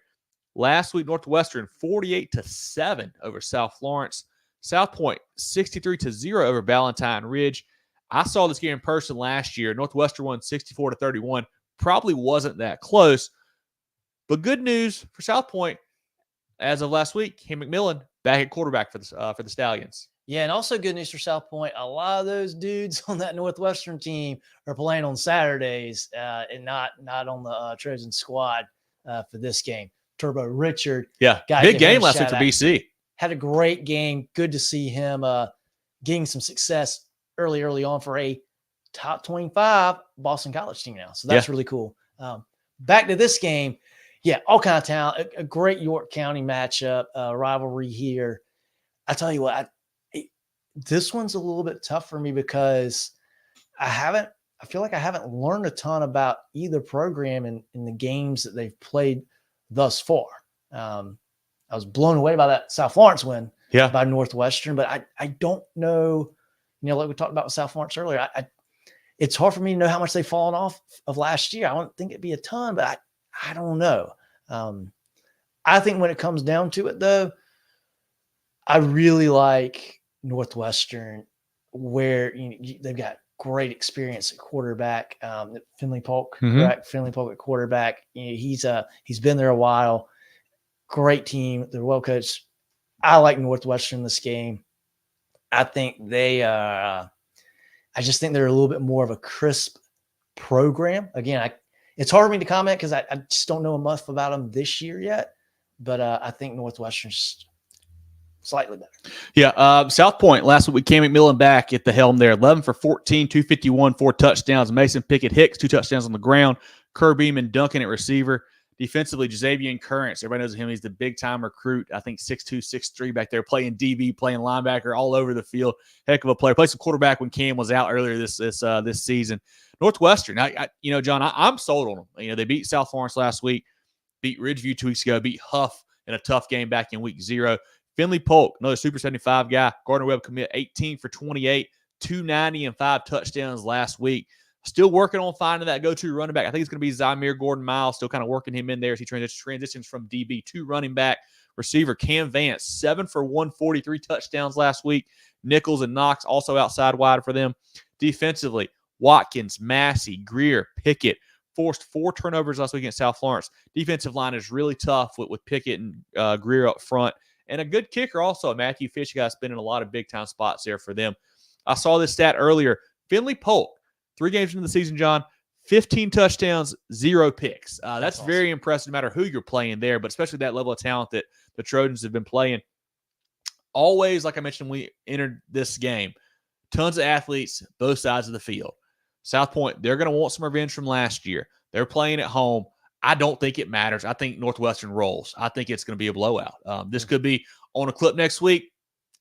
Last week, Northwestern 48-7 over South Florence. South Pointe 63-0 over Valentine Ridge. I saw this game in person last year. Northwestern won 64-31. Probably wasn't that close. But good news for South Pointe. As of last week, Kim McMillan back at quarterback for the Stallions. Yeah, and also good news for South Pointe. A lot of those dudes on that Northwestern team are playing on Saturdays and not on the Trojan squad for this game. Turbo Richard. Yeah. Gotta Big give him game a last week shout for out. BC. Had a great game. Good to see him getting some success early on for a top 25 Boston College team now. So that's really cool. Back to this game. Yeah, all kind of talent. A great York County matchup, rivalry here. I tell you what, this one's a little bit tough for me because I feel like I haven't learned a ton about either program in the games that they've played thus far. I was blown away by that South Florence win by Northwestern, but I don't know, like we talked about with South Florence earlier, it's hard for me to know how much they've fallen off of last year. I don't think it'd be a ton, but I don't know. I think when it comes down to it, though, I really like Northwestern, where they've got great experience at quarterback. Finley Polk, correct? Finley Polk at quarterback. He's been there a while. Great team. They're well coached. I like Northwestern in this game. I think I just think they're a little bit more of a crisp program. Again, it's hard for me to comment because I just don't know enough about them this year yet. But I think Northwestern's slightly better. Yeah. South Pointe, last week, Cam McMillan back at the helm there. 11 for 14, 251, 4 touchdowns. Mason Pickett Hicks, 2 touchdowns on the ground. Kerr Beeman Duncan at receiver. Defensively, Jazavian Currents. Everybody knows him. He's the big-time recruit. I think 6'2", 6'3", back there, playing DB, playing linebacker, all over the field. Heck of a player. Played some quarterback when Cam was out earlier this season. Northwestern, John, I'm sold on them. They beat South Florence last week, beat Ridgeview 2 weeks ago, beat Huff in a tough game back in week 0. Finley Polk, another Super 75 guy. Gardner Webb commit 18 for 28, 290 and 5 touchdowns last week. Still working on finding that go-to running back. I think it's going to be Zymir Gordon-Miles, still kind of working him in there as he transitions from DB to running back. Receiver Cam Vance, 7 for 143 touchdowns last week. Nichols and Knox also outside wide for them. Defensively, Watkins, Massey, Greer, Pickett forced 4 turnovers last week against South Florence. Defensive line is really tough with Pickett and Greer up front. And a good kicker also, Matthew Fish, guys spending a lot of big-time spots there for them. I saw this stat earlier. Finley Polk, 3 games into the season, John, 15 touchdowns, 0 picks. That's awesome. Very impressive no matter who you're playing there, but especially that level of talent that the Trojans have been playing. Always, like I mentioned, when we entered this game, tons of athletes, both sides of the field. South Pointe, they're going to want some revenge from last year. They're playing at home. I don't think it matters. I think Northwestern rolls. I think it's going to be a blowout. This could be on a clip next week.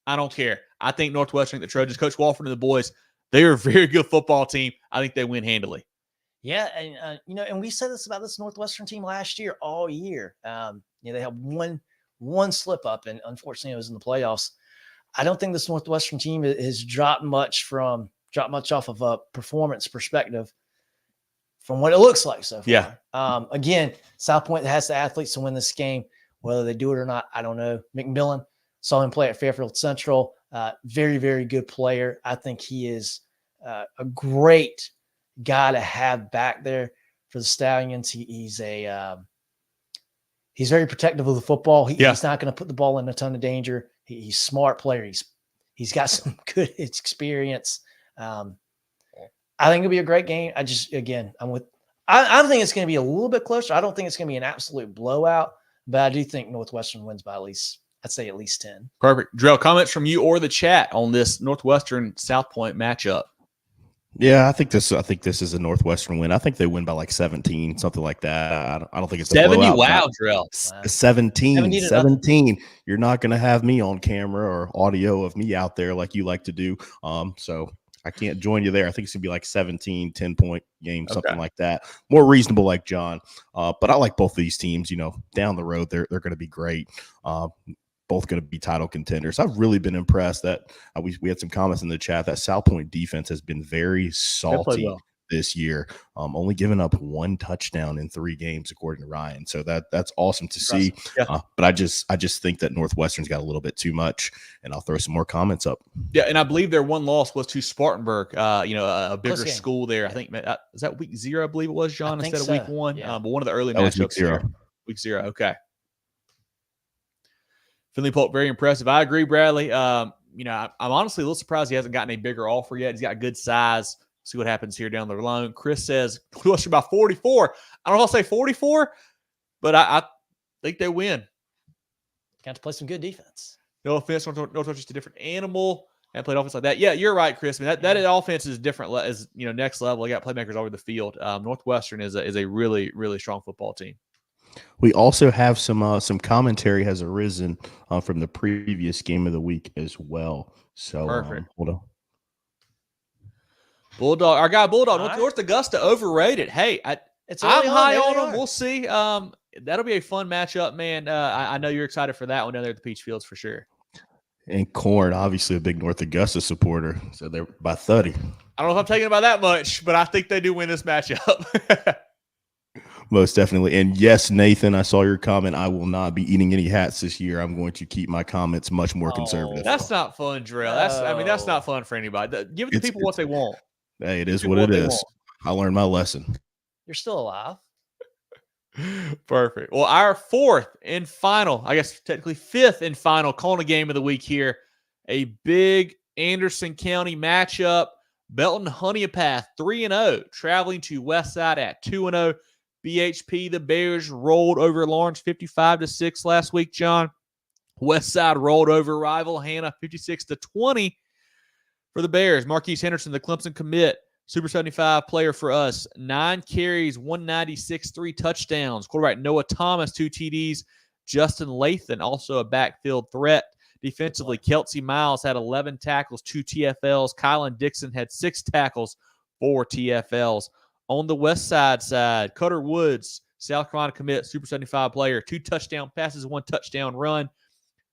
I don't care. I think Northwestern, the Trojans, Coach Walford and the boys, they are a very good football team. I think they win handily. Yeah, and and we said this about this Northwestern team last year, all year. They had one slip up, and unfortunately, it was in the playoffs. I don't think this Northwestern team has dropped much off of a performance perspective from what it looks like so far. Yeah. Again, South Pointe has the athletes to win this game. Whether they do it or not, I don't know. McMillan, saw him play at Fairfield Central. Very, very good player. I think he is a great guy to have back there for the Stallions. He's very protective of the football. He's not going to put the ball in a ton of danger. He's a smart player. He's got some good experience. I think it'll be a great game. I think it's going to be a little bit closer. I don't think it's going to be an absolute blowout, but I do think Northwestern wins by at least 10. Perfect. Jerel, comments from you or the chat on this Northwestern South Pointe matchup? Yeah, I think this is a Northwestern win. I think they win by like 17, something like that. I don't think it's a 70. blowout. Wow, Jerel. 17. You're not going to have me on camera or audio of me out there like you like to do. So I can't join you there. I think it's going to be like 17, 10-point game, something like that. More reasonable like John. But I like both of these teams. Down the road, they're going to be great. Both going to be title contenders. I've really been impressed that we had some comments in the chat that South Pointe defense has been very salty this year, only giving up 1 touchdown in 3 games, according to Ryan. So that's awesome to see. Yeah. But I just think that Northwestern's got a little bit too much, and I'll throw some more comments up. Yeah, and I believe their one loss was to Spartanburg, a bigger school there. I think is that week 0, I believe it was, John, instead of week 1. Yeah. But one of the early matchups there. Week 0. Okay. Finley Polk, very impressive. I agree, Bradley. I'm honestly a little surprised he hasn't gotten a bigger offer yet. He's got good size. See what happens here down the line. Chris says, closer by 44. I don't know if I'll say 44, but think they win. Got to play some good defense. No offense, Northwestern's just a different animal. And played offense like that. Yeah, you're right, Chris. I mean, that offense is different. Is next level. You got playmakers all over the field. Northwestern is a really, really strong football team. We also have some commentary has arisen from the previous game of the week as well. So perfect. Hold on. Bulldog, our guy Bulldog, All right. North Augusta overrated. Hey, I'm high on them. We'll see. That'll be a fun matchup, man. I know you're excited for that one down there at the Peach Fields for sure. And Corn, obviously a big North Augusta supporter, so they're by 30. I don't know if I'm taking it by that much, but I think they do win this matchup. Most definitely. And yes, Nathan, I saw your comment. I will not be eating any hats this year. I'm going to keep my comments much more conservative. That's not fun, Jerel. That's not fun for anybody. Give the people what they want. Hey, it is what it is. I learned my lesson. You're still alive. Perfect. Well, our fourth and final, I guess technically fifth and final CONA game of the week here. A big Anderson County matchup. Belton-Honea Path 3-0, traveling to Westside at 2-0. BHP, the Bears rolled over Lawrence 55-6 last week, John. Westside rolled over rival Hannah 56-20 for the Bears. Marquise Henderson, the Clemson commit, Super 75 player for us. 9 carries, 196, 3 touchdowns. Quarterback Noah Thomas, 2 TDs. Justin Lathan, also a backfield threat. Defensively, Kelsey Miles had 11 tackles, 2 TFLs. Kylan Dixon had 6 tackles, 4 TFLs. On the West side, Cutter Woods, South Carolina commit, Super 75 player, 2 touchdown passes, 1 touchdown run.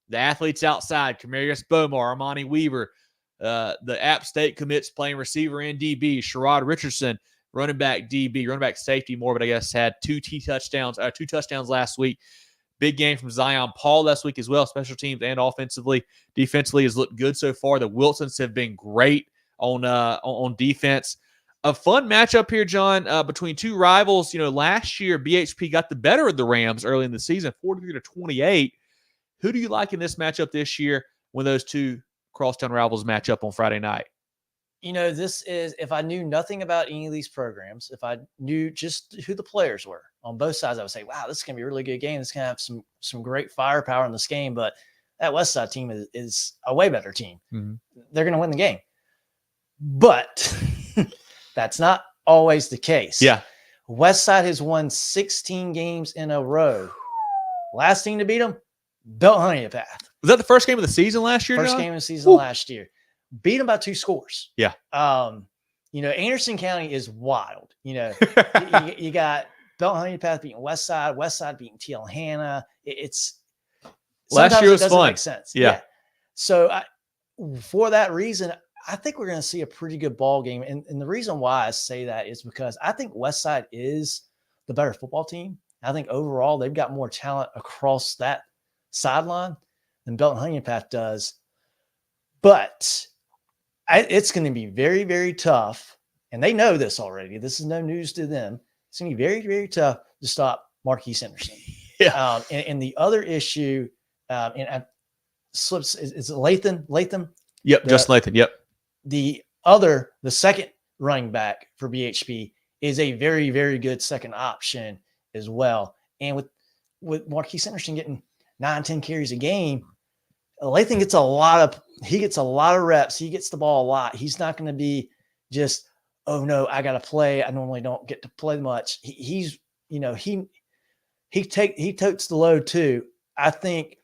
The athletes outside, Camarius Bomar, Armani Weaver. The App State commits playing receiver and DB. Sherrod Richardson, running back DB, running back safety more, but I guess had 2 touchdowns last week. Big game from Zion Paul last week as well, special teams and offensively. Defensively has looked good so far. The Wilsons have been great on defense. A fun matchup here, John, between two rivals. Last year BHP got the better of the Rams early in the season, 43-28. Who do you like in this matchup this year when those two crosstown rivals match up on Friday night? This is, if I knew nothing about any of these programs, if I knew just who the players were on both sides, I would say, wow, this is going to be a really good game. It's going to have some great firepower in this game. But that Westside team is a way better team. Mm-hmm. They're going to win the game. But that's not always the case. Yeah. Westside has won 16 games in a row. Last team to beat them, Belton-Honea Path. Was that the first game of the season last year? First John? game of the season last year. Beat them by 2 scores. Yeah. Anderson County is wild. You got Belton-Honea Path beating Westside beating TL-Hanna. It's last year was fun. Make sense. Yeah. So for that reason, I think we're going to see a pretty good ball game. And the reason why I say that is because I think Westside is the better football team. I think overall they've got more talent across that sideline than Belton-Honea Path does. But it's going to be very, very tough. And they know this already. This is no news to them. It's going to be very, very tough to stop Marquise Henderson. Yeah. And the other issue, and slips, is Lathan? Yep. Justin Lathan. Yep. The second running back for BHP is a very, very good second option as well. And with Marquise Henderson getting 9-10 carries a game, Lathan gets a lot of reps. He gets the ball a lot. He's not going to be just, oh no, I got to play. I normally don't get to play much. He totes the load too. I think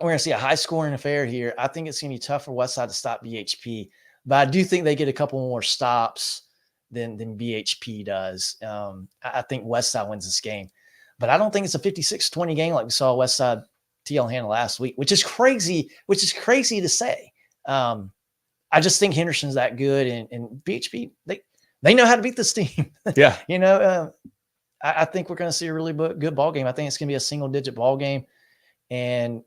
we're going to see a high scoring affair here. I think it's going to be tough for Westside to stop BHP, but I do think they get a couple more stops than BHP does. I think Westside wins this game, but I don't think it's a 56-20 game like we saw Westside TL-Hanna last week, which is crazy to say. I just think Henderson's that good, and BHP, they know how to beat this team. Yeah. I think we're going to see a really good ball game. I think it's going to be a single-digit ball game. And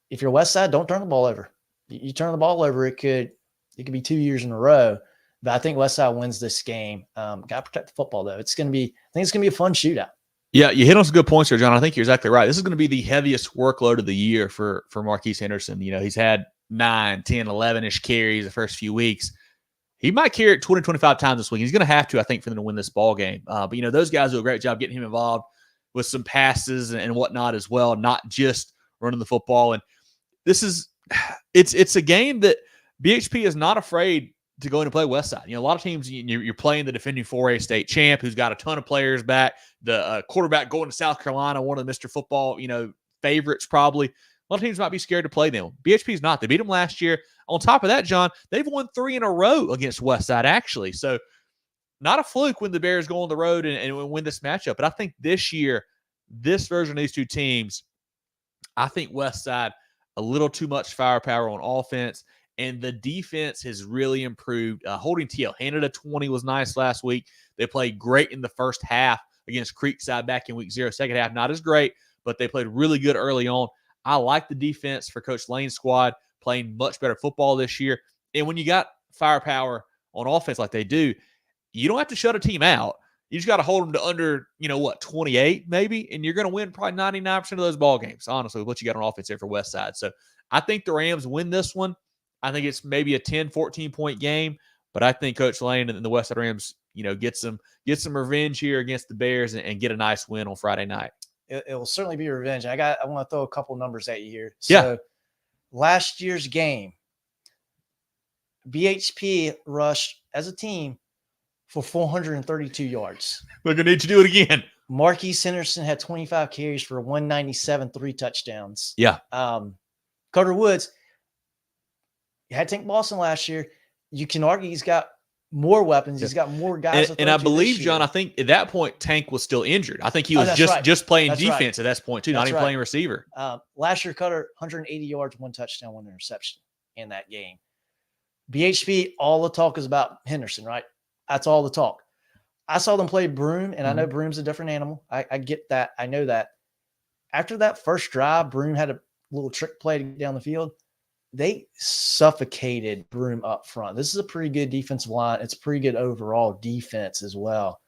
if you're Westside, don't turn the ball over. You turn the ball over, it could be 2 years in a row. But I think Westside wins this game. Got to protect the football, though. I think it's going to be a fun shootout. Yeah, you hit on some good points here, John. I think you're exactly right. This is going to be the heaviest workload of the year for Marquise Henderson. He's had 9, 10, 11-ish carries the first few weeks. He might carry it 20, 25 times this week. He's going to have to, I think, for them to win this ball game. But those guys do a great job getting him involved. with some passes and whatnot as well, not just running the football. And this is it's a game that BHP is not afraid to go in and play Westside. You know, a lot of teams, you're playing the defending 4A state champ who's got a ton of players back, the quarterback going to South Carolina, one of the Mr. Football, favorites probably. A lot of teams might be scared to play them. BHP's not. They beat them last year. On top of that, John, they've won 3 in a row against Westside, actually. So not a fluke when the Bears go on the road and win this matchup. But I think this year, this version of these two teams, I think Westside, a little too much firepower on offense. And the defense has really improved. Holding TL, handed a 20 was nice last week. They played great in the first half against Creekside back in week 0. Second half, not as great, but they played really good early on. I like the defense for Coach Lane's squad, playing much better football this year. And when you got firepower on offense like they do, you don't have to shut a team out. You just got to hold them to under, 28 maybe, and you're going to win probably 99% of those ball games, honestly, with what you got on offense there for Westside. So I think the Rams win this one. I think it's maybe a 10, 14-point game, but I think Coach Lane and the Westside Rams, get some revenge here against the Bears and get a nice win on Friday night. It will certainly be revenge. I want to throw a couple numbers at you here. So, last year's game, BHP rushed as a team for 432 yards. We're going to need to do it again. Marquise Henderson had 25 carries for 197, 3 touchdowns. Yeah. Carter Woods had Tank Boston last year. You can argue he's got more weapons. He's got more guys. And I believe, John, I think at that point, Tank was still injured. I think he was just playing defense at that point, too, not even playing receiver. Last year, Cutter, 180 yards, 1 touchdown, 1 interception in that game. BHP, all the talk is about Henderson, right? That's all the talk. I saw them play Broome, and I know Broome's a different animal. I get that. I know that. After that first drive, Broome had a little trick play to get down the field. They suffocated Broome up front. This is a pretty good defensive line. It's a pretty good overall defense as well.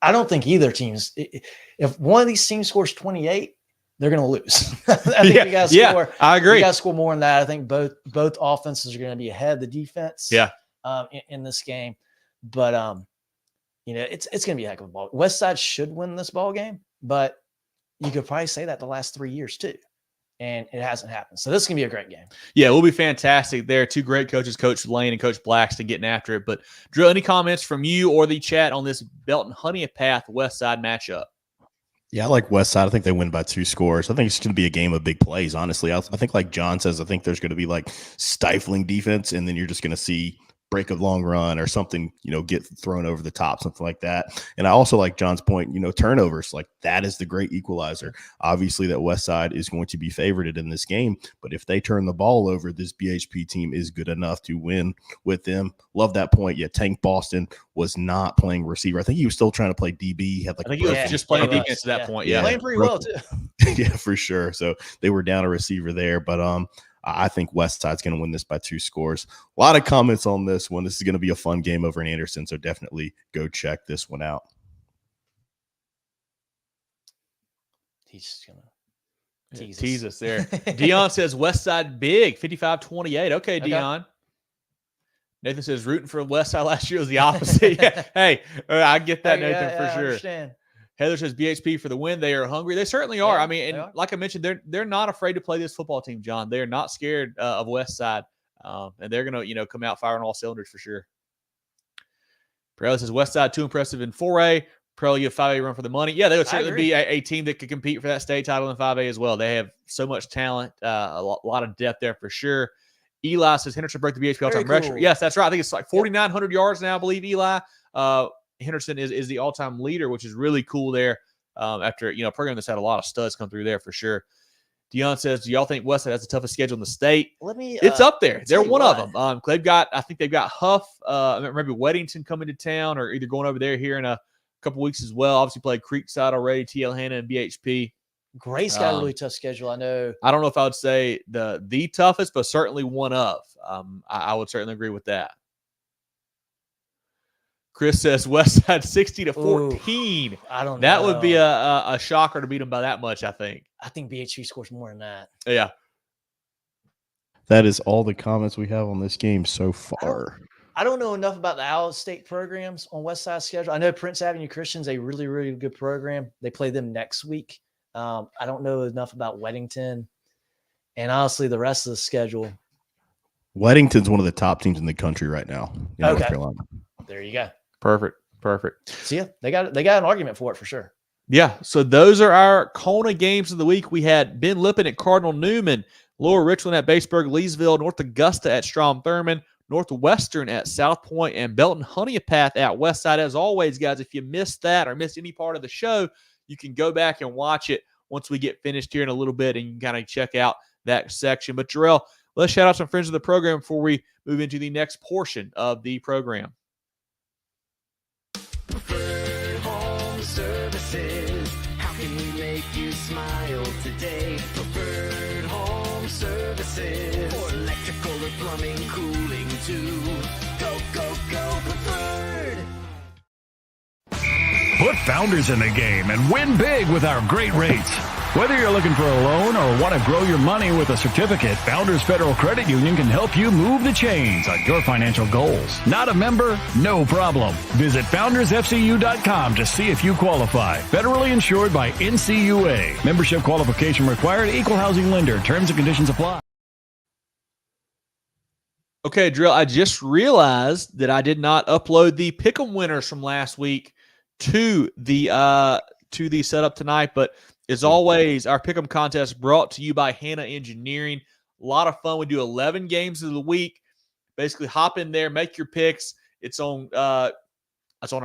I don't think either team's – if one of these teams scores 28, they're going to lose. I think you got to score. I agree. You got to score more than that. I think both offenses are going to be ahead of the defense in this game. But, it's going to be a heck of a ball. Westside should win this ball game, but you could probably say that the last 3 years too. And it hasn't happened. So this is going to be a great game. Yeah, it will be fantastic. There are 2 great coaches, Coach Lane and Coach Blackston, getting after it. But, Drew, any comments from you or the chat on this Belton-Honea Path Westside matchup? Yeah, I like Westside. I think they win by 2 scores. I think it's going to be a game of big plays, honestly. I think like John says, I think there's going to be like stifling defense, and then you're just going to see break a long run or something, get thrown over the top, something like that. And I also like John's point, turnovers, like that is the great equalizer. Obviously that Westside is going to be favorited in this game, but if they turn the ball over, this BHP team is good enough to win with them. Love that point. Yeah, Tank Boston was not playing receiver. I think he was still trying to play DB. He had he was just playing defense at that point. Yeah. Playing pretty well too. Yeah, for sure. So they were down a receiver there, but I think Westside's going to win this by 2 scores. A lot of comments on this one. This is going to be a fun game over in Anderson, so definitely go check this one out. He's going to tease us there. Dion says Westside big, 55-28. Okay, Dion. Nathan says rooting for Westside last year was the opposite. Yeah. Hey, I get that, Nathan, for sure. I understand. Heather says BHP for the win. They are hungry. They certainly are. I mean, and like I mentioned, they're not afraid to play this football team, John. They are not scared of Westside, and they're going to come out firing all cylinders for sure. Pirelli says Westside too impressive in 4A. Pirelli give 5A run for the money. Yeah, they would certainly be a team that could compete for that state title in 5A as well. They have so much talent, a lot of depth there for sure. Eli says Henderson broke the BHP all-time record. Yes, that's right. I think it's like 4,900 yards now, I believe, Eli. Henderson is the all-time leader, which is really cool there after, a program that's had a lot of studs come through there for sure. Dion says, do y'all think Westside has the toughest schedule in the state? It's up there. They're one of them. I think they've got Huff, maybe Weddington coming to town or either going over there here in a couple weeks as well. Obviously played Creekside already, TL Hanna and BHP. Gray's got a really tough schedule, I know. I don't know if I would say the toughest, but certainly one of. I would certainly agree with that. Chris says Westside 60-14. I don't know. That would be a shocker to beat them by that much, I think. I think BHP scores more than that. Yeah. That is all the comments we have on this game so far. I don't know enough about the out-of-state programs on Westside schedule. I know Prince Avenue Christian's a really, really good program. They play them next week. I don't know enough about Weddington, and honestly, the rest of the schedule. Weddington's one of the top teams in the country right now in North Okay. Carolina. There you go. Perfect. So yeah, they got an argument for it for sure. Yeah, so those are our CONA games of the week. We had Ben Lippen at Cardinal Newman, Lower Richland at Batesburg-Leesville, North Augusta at Strom Thurmond, Northwestern at South Pointe, and Belton-Honea Path at Westside. As always, guys, if you missed that or missed any part of the show, you can go back and watch it once we get finished here in a little bit, and you can kind of check out that section. But Jerel, let's shout out some friends of the program before we move into the next portion of the program. Preferred Home Services. How can we make you smile today? Preferred Home Services. For electrical or plumbing, cooling too. Go, go, go, Preferred. Put Founders in the game and win big with our great rates. Whether you're looking for a loan or want to grow your money with a certificate, Founders Federal Credit Union can help you move the chains on your financial goals. Not a member? No problem. Visit foundersfcu.com to see if you qualify. Federally insured by NCUA. Membership qualification required. Equal housing lender. Terms and conditions apply. Okay, Drill, I just realized that I did not upload the Pick'em winners from last week to the setup tonight, but as always, our Pick'em contest brought to you by Hannah Engineering. A lot of fun. We do 11 games of the week. Basically, hop in there, make your picks. It's on our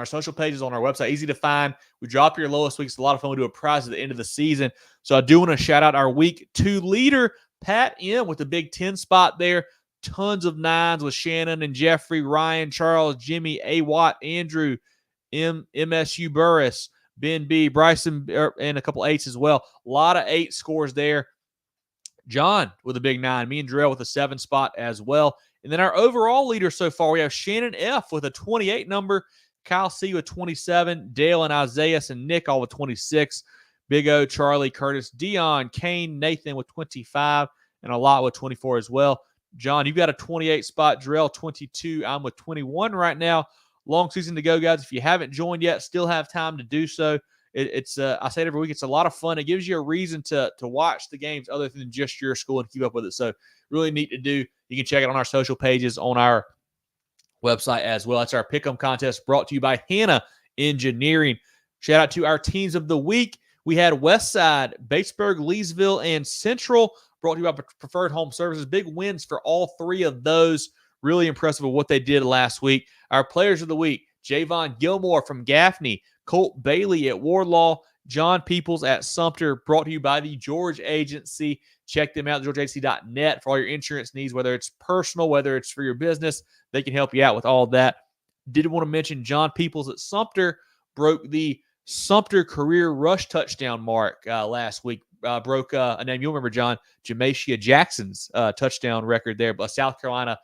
social pages, on our website. Easy to find. We drop your lowest week. It's a lot of fun. We do a prize at the end of the season. So I do want to shout out our Week 2 leader, Pat M, with the big 10 spot there. Tons of nines with Shannon and Jeffrey, Ryan, Charles, Jimmy, A. Watt, Andrew, MSU Burris, Ben B, Bryson, and a couple eights as well. A lot of 8 scores there. John with a big 9. Me and Jerel with a 7 spot as well. And then our overall leader so far, we have Shannon F with a 28 number, Kyle C with 27, Dale and Isaiah and Nick all with 26, Big O, Charlie, Curtis, Dion, Kane, Nathan with 25, and a lot with 24 as well. John, you've got a 28 spot. Jerel, 22. I'm with 21 right now. Long season to go, guys. If you haven't joined yet, still have time to do so. It's I say it every week, it's a lot of fun. It gives you a reason to watch the games other than just your school and keep up with it. So really neat to do. You can check it on our social pages on our website as well. That's our Pick'em contest brought to you by Hannah Engineering. Shout out to our teams of the week. We had Westside, Batesburg-Leesville, and Central, brought to you by Preferred Home Services. Big wins for all 3 of those. Really impressive with what they did last week. Our players of the week, Javon Gilmore from Gaffney, Colt Bailey at Wardlaw, John Peoples at Sumter, brought to you by the George Agency. Check them out, georgeagency.net, for all your insurance needs, whether it's personal, whether it's for your business. They can help you out with all of that. Did want to mention John Peoples at Sumter broke the Sumter career rush touchdown mark last week. Broke a name you'll remember, John, Jamacia Jackson's touchdown record there, but a South Carolina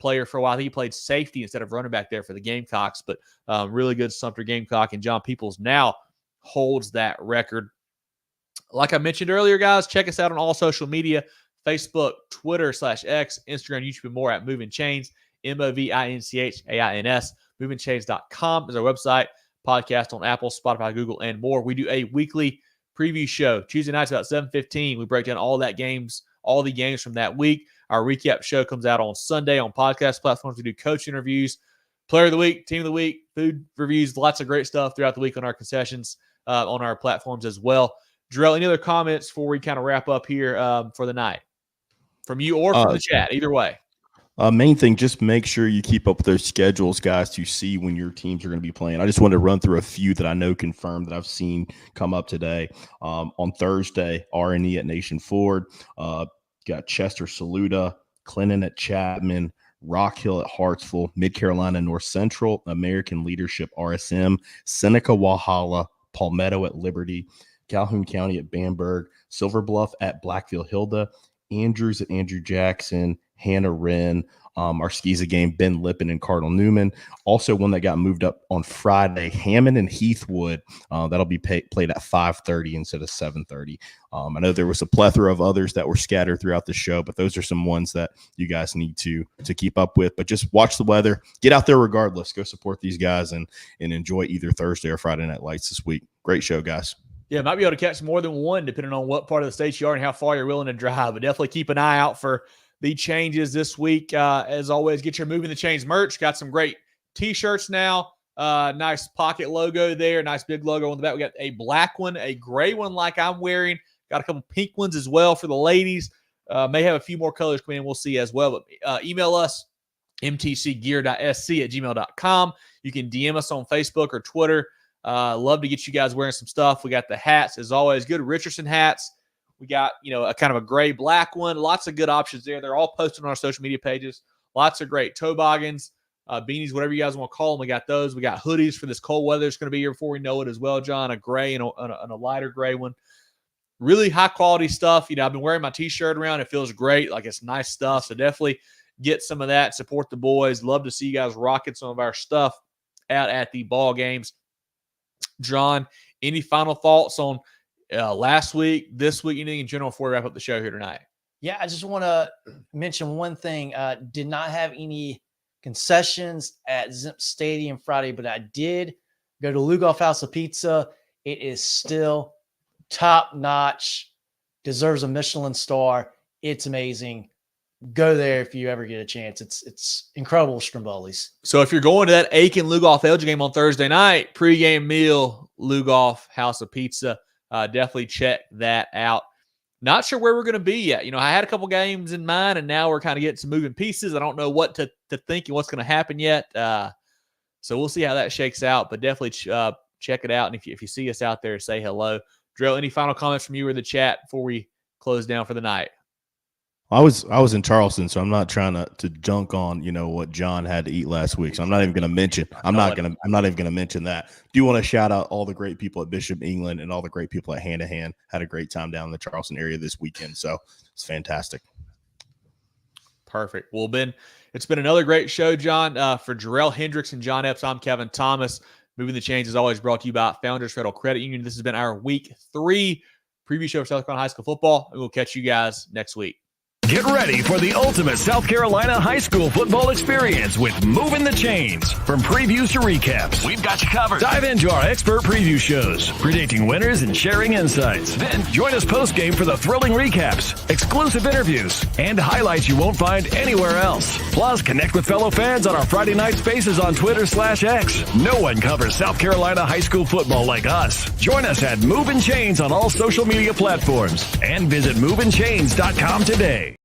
player for a while. I think he played safety instead of running back there for the Gamecocks, but really good Sumter Gamecock, and John Peoples now holds that record. Like I mentioned earlier, guys, check us out on all social media, Facebook, Twitter /X, Instagram, YouTube, and more at Movin Chains, MOVINCHAINS. MovinChains.com is our website. Podcast on Apple, Spotify, Google, and more. We do a weekly preview show Tuesday nights about 7:15. We break down all the games from that week. Our recap show comes out on Sunday on podcast platforms. We do coach interviews, player of the week, team of the week, food reviews, lots of great stuff throughout the week on our concessions, on our platforms as well. Jerel, any other comments before we kind of wrap up here for the night? From you or from the chat, either way. Main thing, just make sure you keep up with those schedules, guys, to see when your teams are going to be playing. I just wanted to run through a few that I know confirmed that I've seen come up today. On Thursday, R&E at Nation Ford. Got Chester Saluda, Clinton at Chapman, Rock Hill at Hartsville, Mid Carolina North Central, American Leadership RSM, Seneca Walhalla, Palmetto at Liberty, Calhoun County at Bamberg, Silver Bluff at Blackville Hilda, Andrews at Andrew Jackson, Hannah Wren, Our SCISA game, Ben Lippen and Cardinal Newman. Also, one that got moved up on Friday, Hammond and Heathwood. That'll be played at 5:30 instead of 7:30. I know there was a plethora of others that were scattered throughout the show, but those are some ones that you guys need to keep up with. But just watch the weather, get out there regardless, go support these guys, and enjoy either Thursday or Friday night lights this week. Great show, guys. Yeah, might be able to catch more than one depending on what part of the state you are and how far you're willing to drive. But definitely keep an eye out for the changes this week. As always, get your Moving the Chains merch. Got some great T-shirts now. Nice pocket logo there. Nice big logo on the back. We got a black one, a gray one like I'm wearing. Got a couple pink ones as well for the ladies. May have a few more colors coming in. We'll see as well. But email us, mtcgear.sc@gmail.com. You can DM us on Facebook or Twitter. Love to get you guys wearing some stuff. We got the hats, as always, good Richardson hats. We got, a kind of a gray black one. Lots of good options there. They're all posted on our social media pages. Lots of great toboggans, beanies, whatever you guys want to call them. We got those. We got hoodies for this cold weather. It's going to be here before we know it as well, John. A gray and a lighter gray one. Really high quality stuff. I've been wearing my T-shirt around. It feels great. Like, it's nice stuff. So definitely get some of that. Support the boys. Love to see you guys rocking some of our stuff out at the ball games. John, any final thoughts on last week, this week, anything in general before we wrap up the show here tonight? Yeah, I just want to mention one thing. Did not have any concessions at Zimp Stadium Friday, but I did go to Lugoff House of Pizza. It is still top notch, deserves a Michelin star. It's amazing. Go there if you ever get a chance. It's incredible Stromboli's. So if you're going to that Aiken Lugoff Elgin game on Thursday night, pregame meal, Lugoff House of Pizza. Definitely check that out. Not sure where we're going to be yet. I had a couple games in mind, and now we're kind of getting some moving pieces. I don't know what to think and what's going to happen yet. So we'll see how that shakes out, but definitely check it out. And if you see us out there, say hello. Jerel, any final comments from you or the chat before we close down for the night? I was in Charleston, so I'm not trying to dunk on what John had to eat last week. So I'm not even going to mention. I'm not even going to mention that. Do want to shout out all the great people at Bishop England and all the great people at Hand to Hand. Had a great time down in the Charleston area this weekend, so it's fantastic. Perfect. Well, Ben, it's been another great show, John. For Jerel, Hendricks, and John Epps, I'm Kevin Thomas. Moving the Chains is always brought to you by Founders Federal Credit Union. This has been our Week 3 preview show for South Carolina High School football, and we'll catch you guys next week. Get ready for the ultimate South Carolina high school football experience with Movin The Chains. From previews to recaps, we've got you covered. Dive into our expert preview shows, predicting winners and sharing insights. Then join us post-game for the thrilling recaps, exclusive interviews, and highlights you won't find anywhere else. Plus, connect with fellow fans on our Friday night spaces on Twitter/X. No one covers South Carolina high school football like us. Join us at Movin Chains on all social media platforms and visit movinchains.com today.